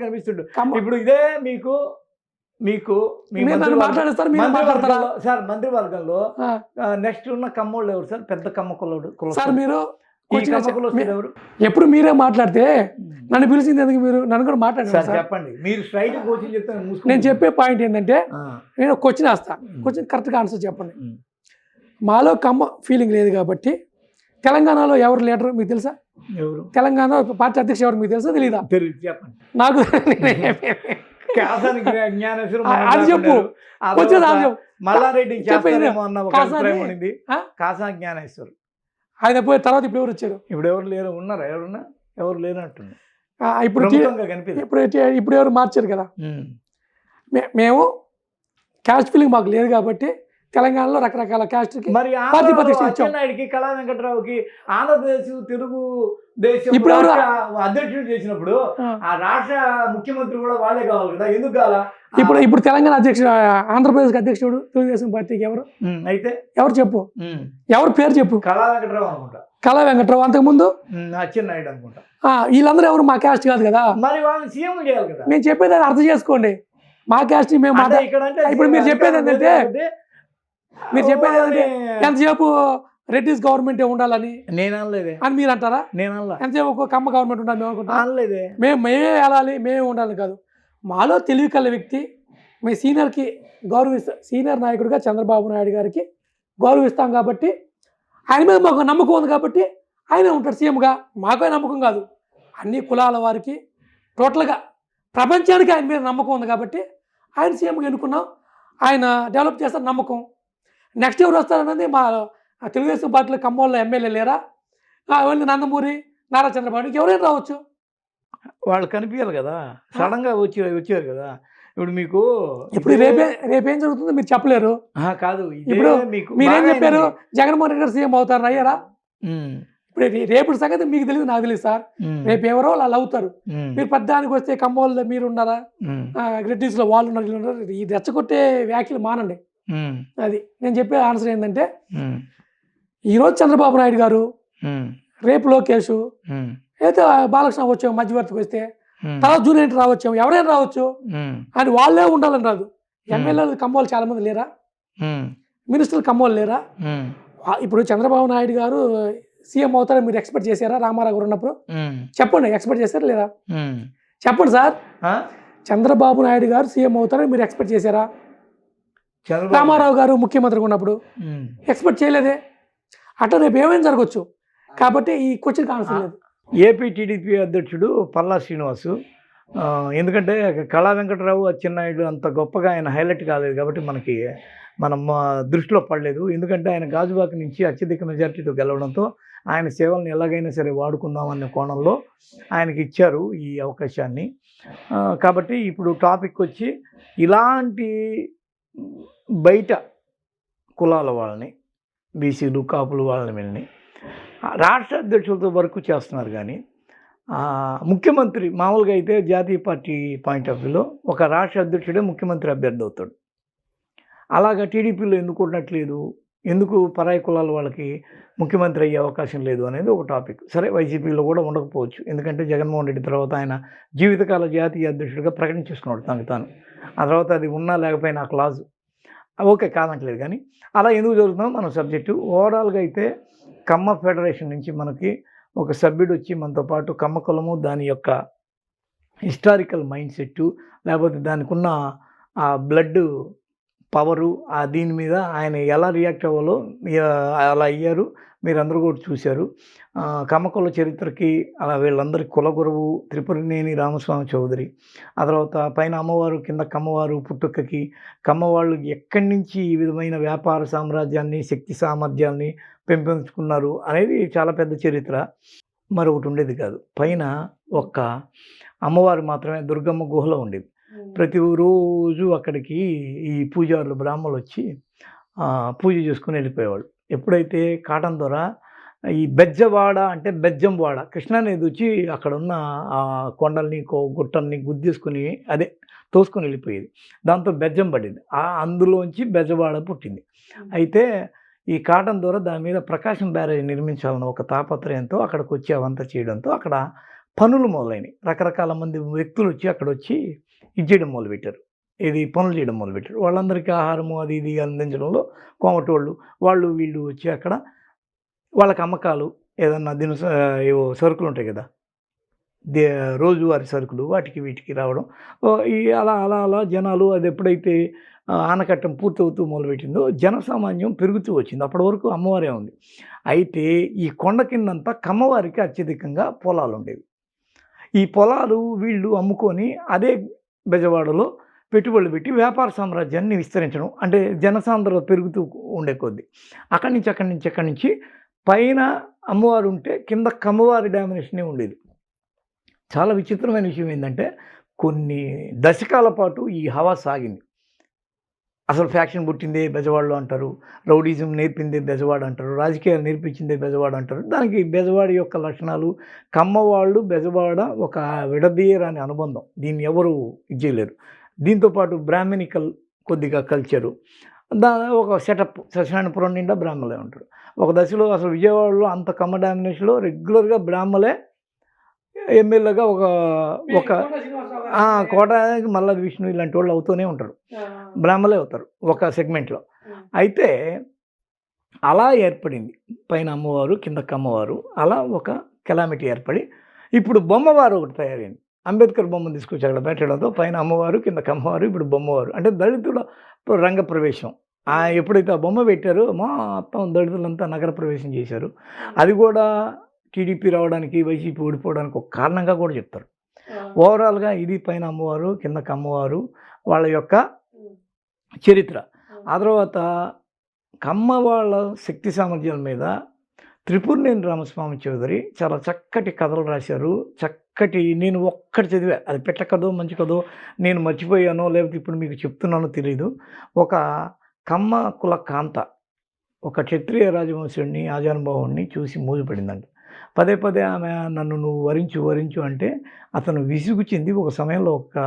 కనిపిస్తుండు. ఇప్పుడు ఇదే మీకు సార్ మంత్రివర్గంలో నెక్స్ట్ ఉన్న కమ్మోళ్ళు ఎవరు సార్? పెద్ద కమ్మకులోడు సార్. మీరు ఎవరు? ఎప్పుడు మీరే మాట్లాడితే నన్ను పిలిచింది ఎందుకు? మీరు నన్ను కూడా మాట్లాడారు. చెప్పండి, మీరు స్ట్రైట్ క్వశ్చన్ చెప్తాను. నేను చెప్పే పాయింట్ ఏంటంటే, నేను క్వశ్చన్ వేస్తా, క్వశ్చన్ కరెక్ట్గా ఆన్సర్ చెప్పండి. మాలో కమ్మ ఫీలింగ్ లేదు కాబట్టి తెలంగాణలో ఎవరు లీడర్ మీకు తెలుసా? ఎవరు తెలంగాణ పార్టీ అధ్యక్షుడు ఎవరు మీకు తెలుసా? తెలీదా? చెప్పండి నాకు. అది చెప్పు. మల్లారెడ్డి కాసా జ్ఞానేశ్వర్ ఆయన పోయి తర్వాత ఇప్పుడు ఎవరు వచ్చారు? ఇప్పుడు ఎవరు లేరు, ఉన్నారా? ఎవరు లేనట్టుంది. ఇప్పుడు ఎవరు మార్చారు కదా. మేము క్యాస్ట్ ఫీలింగ్ మాకు లేదు కాబట్టి తెలంగాణలో రకరకాల క్యాస్ట్ అచ్చెన్నాయుడికి, కళా వెంకట్రావుకి ఆంధ్రప్రదేశ్ తెలుగు దేశం ఇప్పుడు అధ్యక్షుడు చేసినప్పుడు ఆ రాష్ట్ర ముఖ్యమంత్రి కూడా వాళ్ళే కావాలి కదా, ఎందుకు కావాలా? ఇప్పుడు తెలంగాణ అధ్యక్షుడు, ఆంధ్రప్రదేశ్ అధ్యక్షుడు తెలుగుదేశం పార్టీకి ఎవరు? అయితే ఎవరు చెప్పు, ఎవరు పేరు చెప్పు. కళా వెంకట్రావు అనుకుంటా. కళా వెంకట్రావు, అంతకుముందు అచ్చెన్నాయుడు అనుకుంటా. వీళ్ళందరూ ఎవరు మా క్యాస్ట్ కాదు కదా. మరి వాళ్ళని సీఎం చేయాలి కదా. నేను చెప్పేది అర్థం చేసుకోండి. మా క్యాస్ట్ మేము ఇప్పుడు మీరు చెప్పేది ఏంటంటే మీరు చెప్పేది ఏంటంటే ఎంతసేపు రెడ్డిస్ గవర్నమెంటే ఉండాలని నేను అనలేదే, అని మీరు అంటారా? నేను అనలా, ఎంతసేపు ఒక కమ్మ గవర్నమెంట్ ఉండాలి మేము అనుకుంటాం. అనలేదే. మేమే వెళ్ళాలి, మేమే ఉండాలి కాదు. మాలో తెలివి కల వ్యక్తి, మీ సీనియర్కి సీనియర్ నాయకుడిగా చంద్రబాబు నాయుడు గారికి గౌరవిస్తాం కాబట్టి, ఆయన మీద మాకు నమ్మకం ఉంది కాబట్టి ఆయనే ఉంటాడు సీఎంగా. మాకే నమ్మకం కాదు, అన్ని కులాల వారికి టోటల్గా ప్రపంచానికి ఆయన మీద నమ్మకం ఉంది కాబట్టి ఆయన సీఎంగా ఎన్నుకున్నాం. ఆయన డెవలప్ చేస్తారు నమ్మకం. నెక్స్ట్ ఎవరు వస్తారన్నది మా తెలుగుదేశం పార్టీలో ఖమ్మంలో ఎమ్మెల్యే లేరా? ఓన్లీ నందమూరి, నారా చంద్రబాబు, ఎవరైనా రావచ్చు. వాళ్ళు కనిపించాలి కదా, సడన్గా వచ్చారు కదా. ఇప్పుడు మీకు ఇప్పుడు రేపేం జరుగుతుందో మీరు చెప్పలేరు. కాదు, ఇప్పుడు మీకు మీరేం చెప్పారు, జగన్మోహన్ రెడ్డి గారు సీఎం అవుతారు అయ్యారా? ఇప్పుడు రేపు సంగతి మీకు తెలియదు, నాకు తెలియదు సార్. రేపు ఎవరో వాళ్ళు అవుతారు. మీరు పెద్దానికి వస్తే ఖమ్మంలో మీరు ఉన్నారా, రెడ్డిస్లో వాళ్ళు ఉన్నారు, వీళ్ళు ఉన్నారు. ఈ రెచ్చగొట్టే వ్యాఖ్యలు మానండి. అది నేను చెప్పే ఆన్సర్ ఏంటంటే, ఈరోజు చంద్రబాబు నాయుడు గారు, రేపు లోకేష్, అయితే బాలకృష్ణ వచ్చాము మధ్యవర్తికి వస్తే, తర్వాత జూనియర్ రావచ్చాము, ఎవరైనా రావచ్చు అని వాళ్ళే ఉండాలని రాదు. ఎమ్మెల్యేలు ఖమ్మాలు చాలా మంది లేరా? మినిస్టర్లు ఖమ్మాలు లేరా? ఇప్పుడు చంద్రబాబు నాయుడు గారు సీఎం అవుతారని మీరు ఎక్స్పెక్ట్ చేశారా? రామారావు గారు ఉన్నప్పుడు చెప్పండి, ఎక్స్పెక్ట్ చేశారా లేదా? చెప్పండి సార్. చంద్రబాబు నాయుడు గారు సీఎం అవుతారని మీరు ఎక్స్పెక్ట్ చేశారా? రామారావు గారు ముఖ్యమంత్రిగా ఉన్నప్పుడు ఎక్స్పెక్ట్ చేయలేదే. అట్లా రేపు ఏమైనా జరగవచ్చు. కాబట్టి ఈ క్వశ్చన్కి ఆన్సర్ లేదు. ఏపీ టీడీపీ అధ్యక్షుడు పల్లా శ్రీనివాసు, ఎందుకంటే కళా వెంకటరావు, అచ్చెన్నాయుడు అంత గొప్పగా ఆయన హైలైట్ కాలేదు కాబట్టి మనం దృష్టిలో పడలేదు. ఎందుకంటే ఆయన గాజువాక నుంచి అత్యధిక మెజార్టీతో గెలవడంతో ఆయన సేవలను ఎలాగైనా సరే వాడుకుందామనే కోణంలో ఆయనకి ఇచ్చారు ఈ అవకాశాన్ని. కాబట్టి ఇప్పుడు టాపిక్ వచ్చి, ఇలాంటి బయట కులాల వాళ్ళని, బీసీలు, కాపులు వాళ్ళని వెళ్ళి రాష్ట్ర అధ్యక్షులతో వరకు చేస్తున్నారు. కానీ ముఖ్యమంత్రి మామూలుగా అయితే జాతీయ పార్టీ పాయింట్ ఆఫ్ వ్యూలో ఒక రాష్ట్ర అధ్యక్షుడే ముఖ్యమంత్రి అభ్యర్థి అవుతాడు. అలాగా టీడీపీలో ఎందుకు ఉండట్లేదు, ఎందుకు పరాయి కులాల వాళ్ళకి ముఖ్యమంత్రి అయ్యే అవకాశం లేదు అనేది ఒక టాపిక్. సరే, వైసీపీలో కూడా ఉండకపోవచ్చు, ఎందుకంటే జగన్మోహన్ రెడ్డి తర్వాత ఆయన జీవితకాల జాతీయ అధ్యక్షుడిగా ప్రకటించేసుకున్నాడు తనకు తాను. ఆ తర్వాత అది ఉన్నా లేకపోయినా ఆ క్లాజు ఓకే కాదంటలేదు. కానీ అలా ఎందుకు జరుగుతుందో మన సబ్జెక్టు. ఓవరాల్గా అయితే కమ్మ ఫెడరేషన్ నుంచి మనకి ఒక సభ్యుడు వచ్చి మనతో పాటు కమ్మ కులము, దాని యొక్క హిస్టారికల్ మైండ్ సెట్టు, లేకపోతే దానికి ఉన్న ఆ బ్లడ్ పవరు, దీని మీద ఆయన ఎలా రియాక్ట్ అవ్వాలో అలా అయ్యారు. మీరందరూ కూడా చూశారు. కమ్మకుల చరిత్రకి అలా వీళ్ళందరి కులగురువు త్రిపురనేని రామస్వామి చౌదరి, ఆ తర్వాత పైన అమ్మవారు, కింద కమ్మవారు పుట్టుకకి కమ్మవాళ్ళు ఎక్కడి నుంచి ఈ విధమైన వ్యాపార సామ్రాజ్యాన్ని, శక్తి సామర్థ్యాన్ని పెంపొందించుకున్నారు అనేది చాలా పెద్ద చరిత్ర. మరొకటి ఉండేది కాదు. పైన ఒక్క అమ్మవారు మాత్రమే దుర్గమ్మ గుహలో ఉండేది. ప్రతిరోజు అక్కడికి ఈ పూజారులు, బ్రాహ్మణులు వచ్చి పూజ చేసుకుని వెళ్ళిపోయేవాళ్ళు. ఎప్పుడైతే కాటన్ దొర ఈ బెజ్జవాడ అంటే బెజ్జంవాడ కృష్ణానది వచ్చి అక్కడ ఉన్న ఆ కొండల్ని, గుట్టల్ని గుద్దేసుకుని అదే తోసుకొని వెళ్ళిపోయేది. దాంతో బెజ్జం పడింది. అందులోంచి బెజవాడ పుట్టింది. అయితే ఈ కాటన్ దొర దాని మీద ప్రకాశం బ్యారేజ్ నిర్మించాలన్న ఒక తాపత్రయంతో అక్కడికి వచ్చి అవంతా చేయడంతో అక్కడ పనులు మొదలైనవి. రకరకాల మంది వ్యక్తులు వచ్చి అక్కడ వచ్చి ఇది చేయడం మొదలుపెట్టారు. పనులు చేయడం మొదలుపెట్టారు. వాళ్ళందరికీ ఆహారము అది ఇది అందించడంలో కోమటోళ్ళు వాళ్ళు వీళ్ళు వచ్చి అక్కడ వాళ్ళకి అమ్మకాలు, ఏదన్నా ఏవో సరుకులు ఉంటాయి కదా, రోజువారీ సరుకులు, వాటికి వీటికి రావడం. ఈ అలా అలా అలా జనాలు, అది ఎప్పుడైతే ఆనకట్టం పూర్తవుతూ మొదలుపెట్టిందో జనసామాన్యం పెరుగుతూ వచ్చింది. అప్పటి వరకు అమ్మవారే ఉంది. అయితే ఈ కొండ కిందంతా కమ్మవారికి అత్యధికంగా పొలాలు ఉండేవి. ఈ పొలాలు వీళ్ళు అమ్ముకొని అదే బెజవాడలో పెట్టుబడులు పెట్టి వ్యాపార సామ్రాజ్యాన్ని విస్తరించడం, అంటే జనసాంద్రత పెరుగుతూ ఉండే కొద్దీ అక్కడి నుంచి పైన అమ్మవారు ఉంటే కింద కమ్మవారి డామినేషనే ఉండేది. చాలా విచిత్రమైన విషయం ఏంటంటే, కొన్ని దశకాల పాటు ఈ హవా సాగింది. అసలు ఫ్యాక్షన్ పుట్టిందే బెజవాడలో అంటారు, రౌడీజం నేర్పిందే బెజవాడ అంటారు, రాజకీయాలు నేర్పించిందే బెజవాడ అంటారు. దానికి బెజవాడ యొక్క లక్షణాలు, కమ్మవాళ్ళు బెజవాడ ఒక విడదీయరాని అనుబంధం, దీన్ని ఎవరు చేయలేరు. దీంతోపాటు బ్రాహ్మణికల్ కొద్దిగా కల్చరు, ఒక సెటప్. సత్యనారాయణపురం నిండా బ్రాహ్మలే ఉంటారు. ఒక దశలో అసలు విజయవాడలో అంత కమ్మ డామినేషన్లో రెగ్యులర్గా బ్రాహ్మలే ఎమ్మెల్యేగా ఒక కోట మల్లాది విష్ణు ఇలాంటి వాళ్ళు అవుతూనే ఉంటారు, బ్రాహ్మలే అవుతారు ఒక సెగ్మెంట్లో. అయితే అలా ఏర్పడింది పైన అమ్మవారు కిందకి అమ్మవారు, అలా ఒక కెలామిటీ ఏర్పడి ఇప్పుడు బొమ్మవారు ఒకటి తయారైంది. అంబేద్కర్ బొమ్మను తీసుకొచ్చి అక్కడ పెట్టడంతో పైన అమ్మవారు కిందకి అమ్మవారు ఇప్పుడు బొమ్మవారు, అంటే దళితుల రంగ ప్రవేశం. ఎప్పుడైతే ఆ బొమ్మ పెట్టారో మొత్తం దళితులంతా నగర ప్రవేశం చేశారు. అది కూడా టీడీపీ రావడానికి, వైసీపీ ఓడిపోవడానికి ఒక కారణంగా కూడా చెప్తారు. ఓవరాల్గా ఇది పైన అమ్మవారు కిందకి అమ్మవారు వాళ్ళ యొక్క చరిత్ర. ఆ తర్వాత కమ్మ వాళ్ళ శక్తి సామర్థ్యాల మీద త్రిపురనేని రామస్వామి చౌదరి చాలా చక్కటి కథలు రాశారు. చక్కటి, నేను ఒక్కటి చదివా, అది పెట్ట కథో మంచి కథో నేను మర్చిపోయానో లేకపోతే ఇప్పుడు మీకు చెప్తున్నానో తెలీదు. ఒక కమ్మ కుల కాంత ఒక క్షత్రియ రాజవంశుడిని ఆజానుభావుడిని చూసి మోజుపడిందంట. పదే పదే ఆమె నన్ను నువ్వు వరించు అంటే అతను విసుగు చెంది ఒక సమయంలో ఒక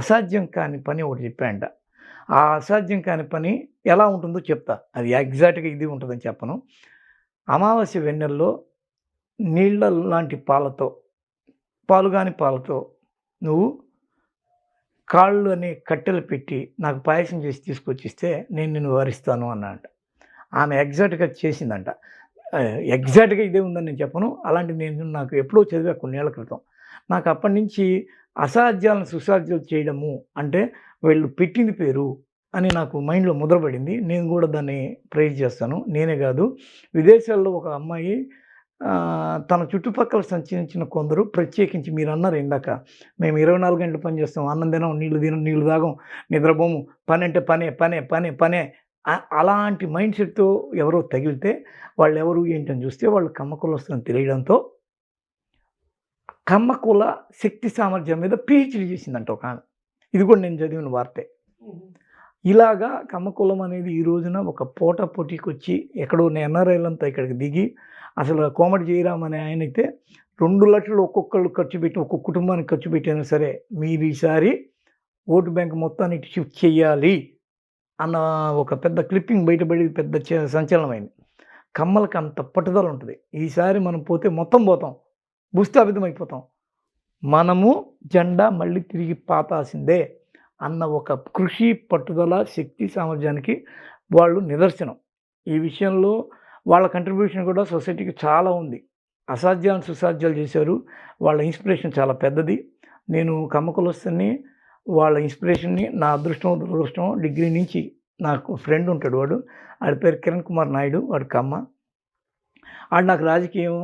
అసాధ్యం కాని పని ఒకటి చెప్పాడంట. ఆ అసాధ్యం కాని పని ఎలా ఉంటుందో చెప్తా, అది ఎగ్జాక్ట్గా ఇది ఉంటుందని చెప్పను. అమావాస్య వెన్నెల్లో నీళ్ళ లాంటి పాలతో, పాలుగాని పాలతో నువ్వు కాళ్ళు అనే కట్టెలు పెట్టి నాకు పాయసం చేసి తీసుకొచ్చిస్తే నేను నిన్ను వరిస్తాను అన్నమాట. ఆమె ఎగ్జాక్ట్గా చేసిందంట. ఎగ్జాక్ట్గా ఇదే ఉందని నేను చెప్పను, అలాంటి నాకు ఎప్పుడో చదివా కొన్నేళ్ల క్రితం. నాకు అప్పటి నుంచి అసాధ్యాలను సుసాధ్యాలు చేయడము అంటే వీళ్ళు పెట్టింది పేరు అని నాకు మైండ్లో ముద్రపడింది. నేను కూడా దాన్ని ప్రైజ్ చేస్తాను. నేనే కాదు, విదేశాల్లో ఒక అమ్మాయి తన చుట్టుపక్కల సంచరించిన కొందరు, ప్రత్యేకించి మీరు అన్నారు ఇందాక, మేము 24 గంటలు పని చేస్తాం, అన్నం తినం, నీళ్లు తాగం, నిద్రపోము, పని అంటే పనే పనే పనే పనే, అలాంటి మైండ్ సెట్తో ఎవరో తగిలితే వాళ్ళు ఎవరు ఏంటని చూస్తే వాళ్ళు కమ్మ కులస్తులని తెలియడంతో కమ్మ కుల శక్తి సామర్థ్యం మీద పిహెచ్డి చేసిందంట ఒక ఆమె. ఇది కూడా నేను చదివిన వార్తే. ఇలాగా కమ్మ కులం అనేది ఈ రోజున ఒక పోటీకి వచ్చి ఎక్కడో ఎన్ఆర్ఐలంతా ఇక్కడికి దిగి, అసలు కోమటి జయరామ్ అనే ఆయన అయితే 2 లక్షలు ఒక్కొక్కళ్ళు ఖర్చు పెట్టి, ఒక్కొక్క కుటుంబానికి ఖర్చు పెట్టినా సరే మీరు ఈసారి ఓటు బ్యాంక్ మొత్తాన్ని షిఫ్ట్ చేయాలి అన్న ఒక పెద్ద క్లిప్పింగ్ బయటపడి పెద్ద సంచలనమైంది. కమ్మలకి అంత పట్టుదల ఉంటుంది. ఈసారి మనం పోతే మొత్తం పోతాం, భూస్థాపితం అయిపోతాం, మనము జెండా మళ్ళీ తిరిగి పాతాల్సిందే అన్న ఒక కృషి, పట్టుదల, శక్తి సామర్థ్యానికి వాళ్ళు నిదర్శనం. ఈ విషయంలో వాళ్ళ కంట్రిబ్యూషన్ కూడా సొసైటీకి చాలా ఉంది. అసాధ్యాలను సుసాధ్యాలు చేశారు. వాళ్ళ ఇన్స్పిరేషన్ చాలా పెద్దది. నేను కమ్మ కులస్తుని, వాళ్ళ ఇన్స్పిరేషన్ని, నా అదృష్టం దురదృష్టం, డిగ్రీ నుంచి నాకు ఫ్రెండ్ ఉంటాడు, వాడి పేరు కిరణ్ కుమార్ నాయుడు, వాడు కమ్మ. వాడు నాకు రాజకీయం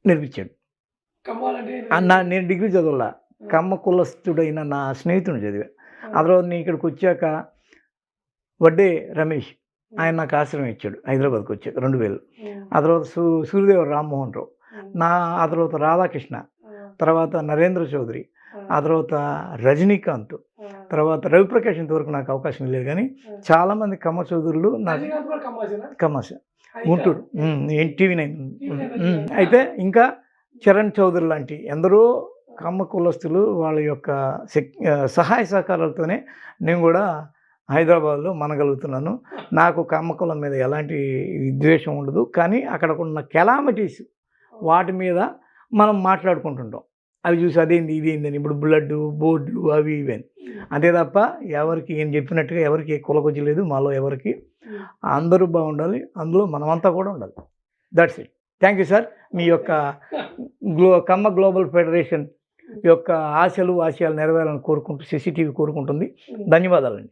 నేర్పించాడు. నేను డిగ్రీ చదవలా, కమ్మ కులస్తుడైన నా స్నేహితుడు చదివా. ఆ తర్వాత నేను ఇక్కడికి వచ్చాక వడ్డే రమేష్ ఆయన నాకు ఆశ్రమం ఇచ్చాడు, హైదరాబాద్కి వచ్చాక 2000. ఆ తర్వాత సూర్యదేవ రామ్మోహన్ రావు, ఆ తర్వాత రాధాకృష్ణ, తర్వాత నరేంద్ర చౌదరి, ఆ తర్వాత రజనీకాంత్, తర్వాత రవిప్రకాష్ ఇంతవరకు నాకు అవకాశం లేదు. కానీ చాలామంది కమ్మ చౌదరులు నాకు కమ్మాస గుంటూరు TV9. అయితే ఇంకా చరణ్ చౌదరి లాంటి ఎందరో కమ్మ కులస్తులు వాళ్ళ యొక్క సహాయ సహకారాలతోనే నేను కూడా హైదరాబాద్లో మనగలుగుతున్నాను. నాకు కమ్మ కులం మీద ఎలాంటి విద్వేషం ఉండదు. కానీ అక్కడ ఉన్న కెలామిటీస్ వాటి మీద మనం మాట్లాడుకుంటుంటాం. అవి చూసి అదేంది ఇదేందని, ఇప్పుడు బ్లడ్ బోర్డులు అవి ఇవని, అంతే తప్ప ఎవరికి ఏం చెప్పినట్టుగా ఎవరికి కులకొచ్చి లేదు. మాలో ఎవరికి అందరూ బాగుండాలి, అందులో మనమంతా కూడా ఉండాలి. That's it. Thank you sir. మీ యొక్క కమ్మ గ్లోబల్ ఫెడరేషన్ యొక్క ఆశయాలు నెరవేరాలని కోరుకుంటూ CCTV కోరుకుంటుంది. ధన్యవాదాలండి.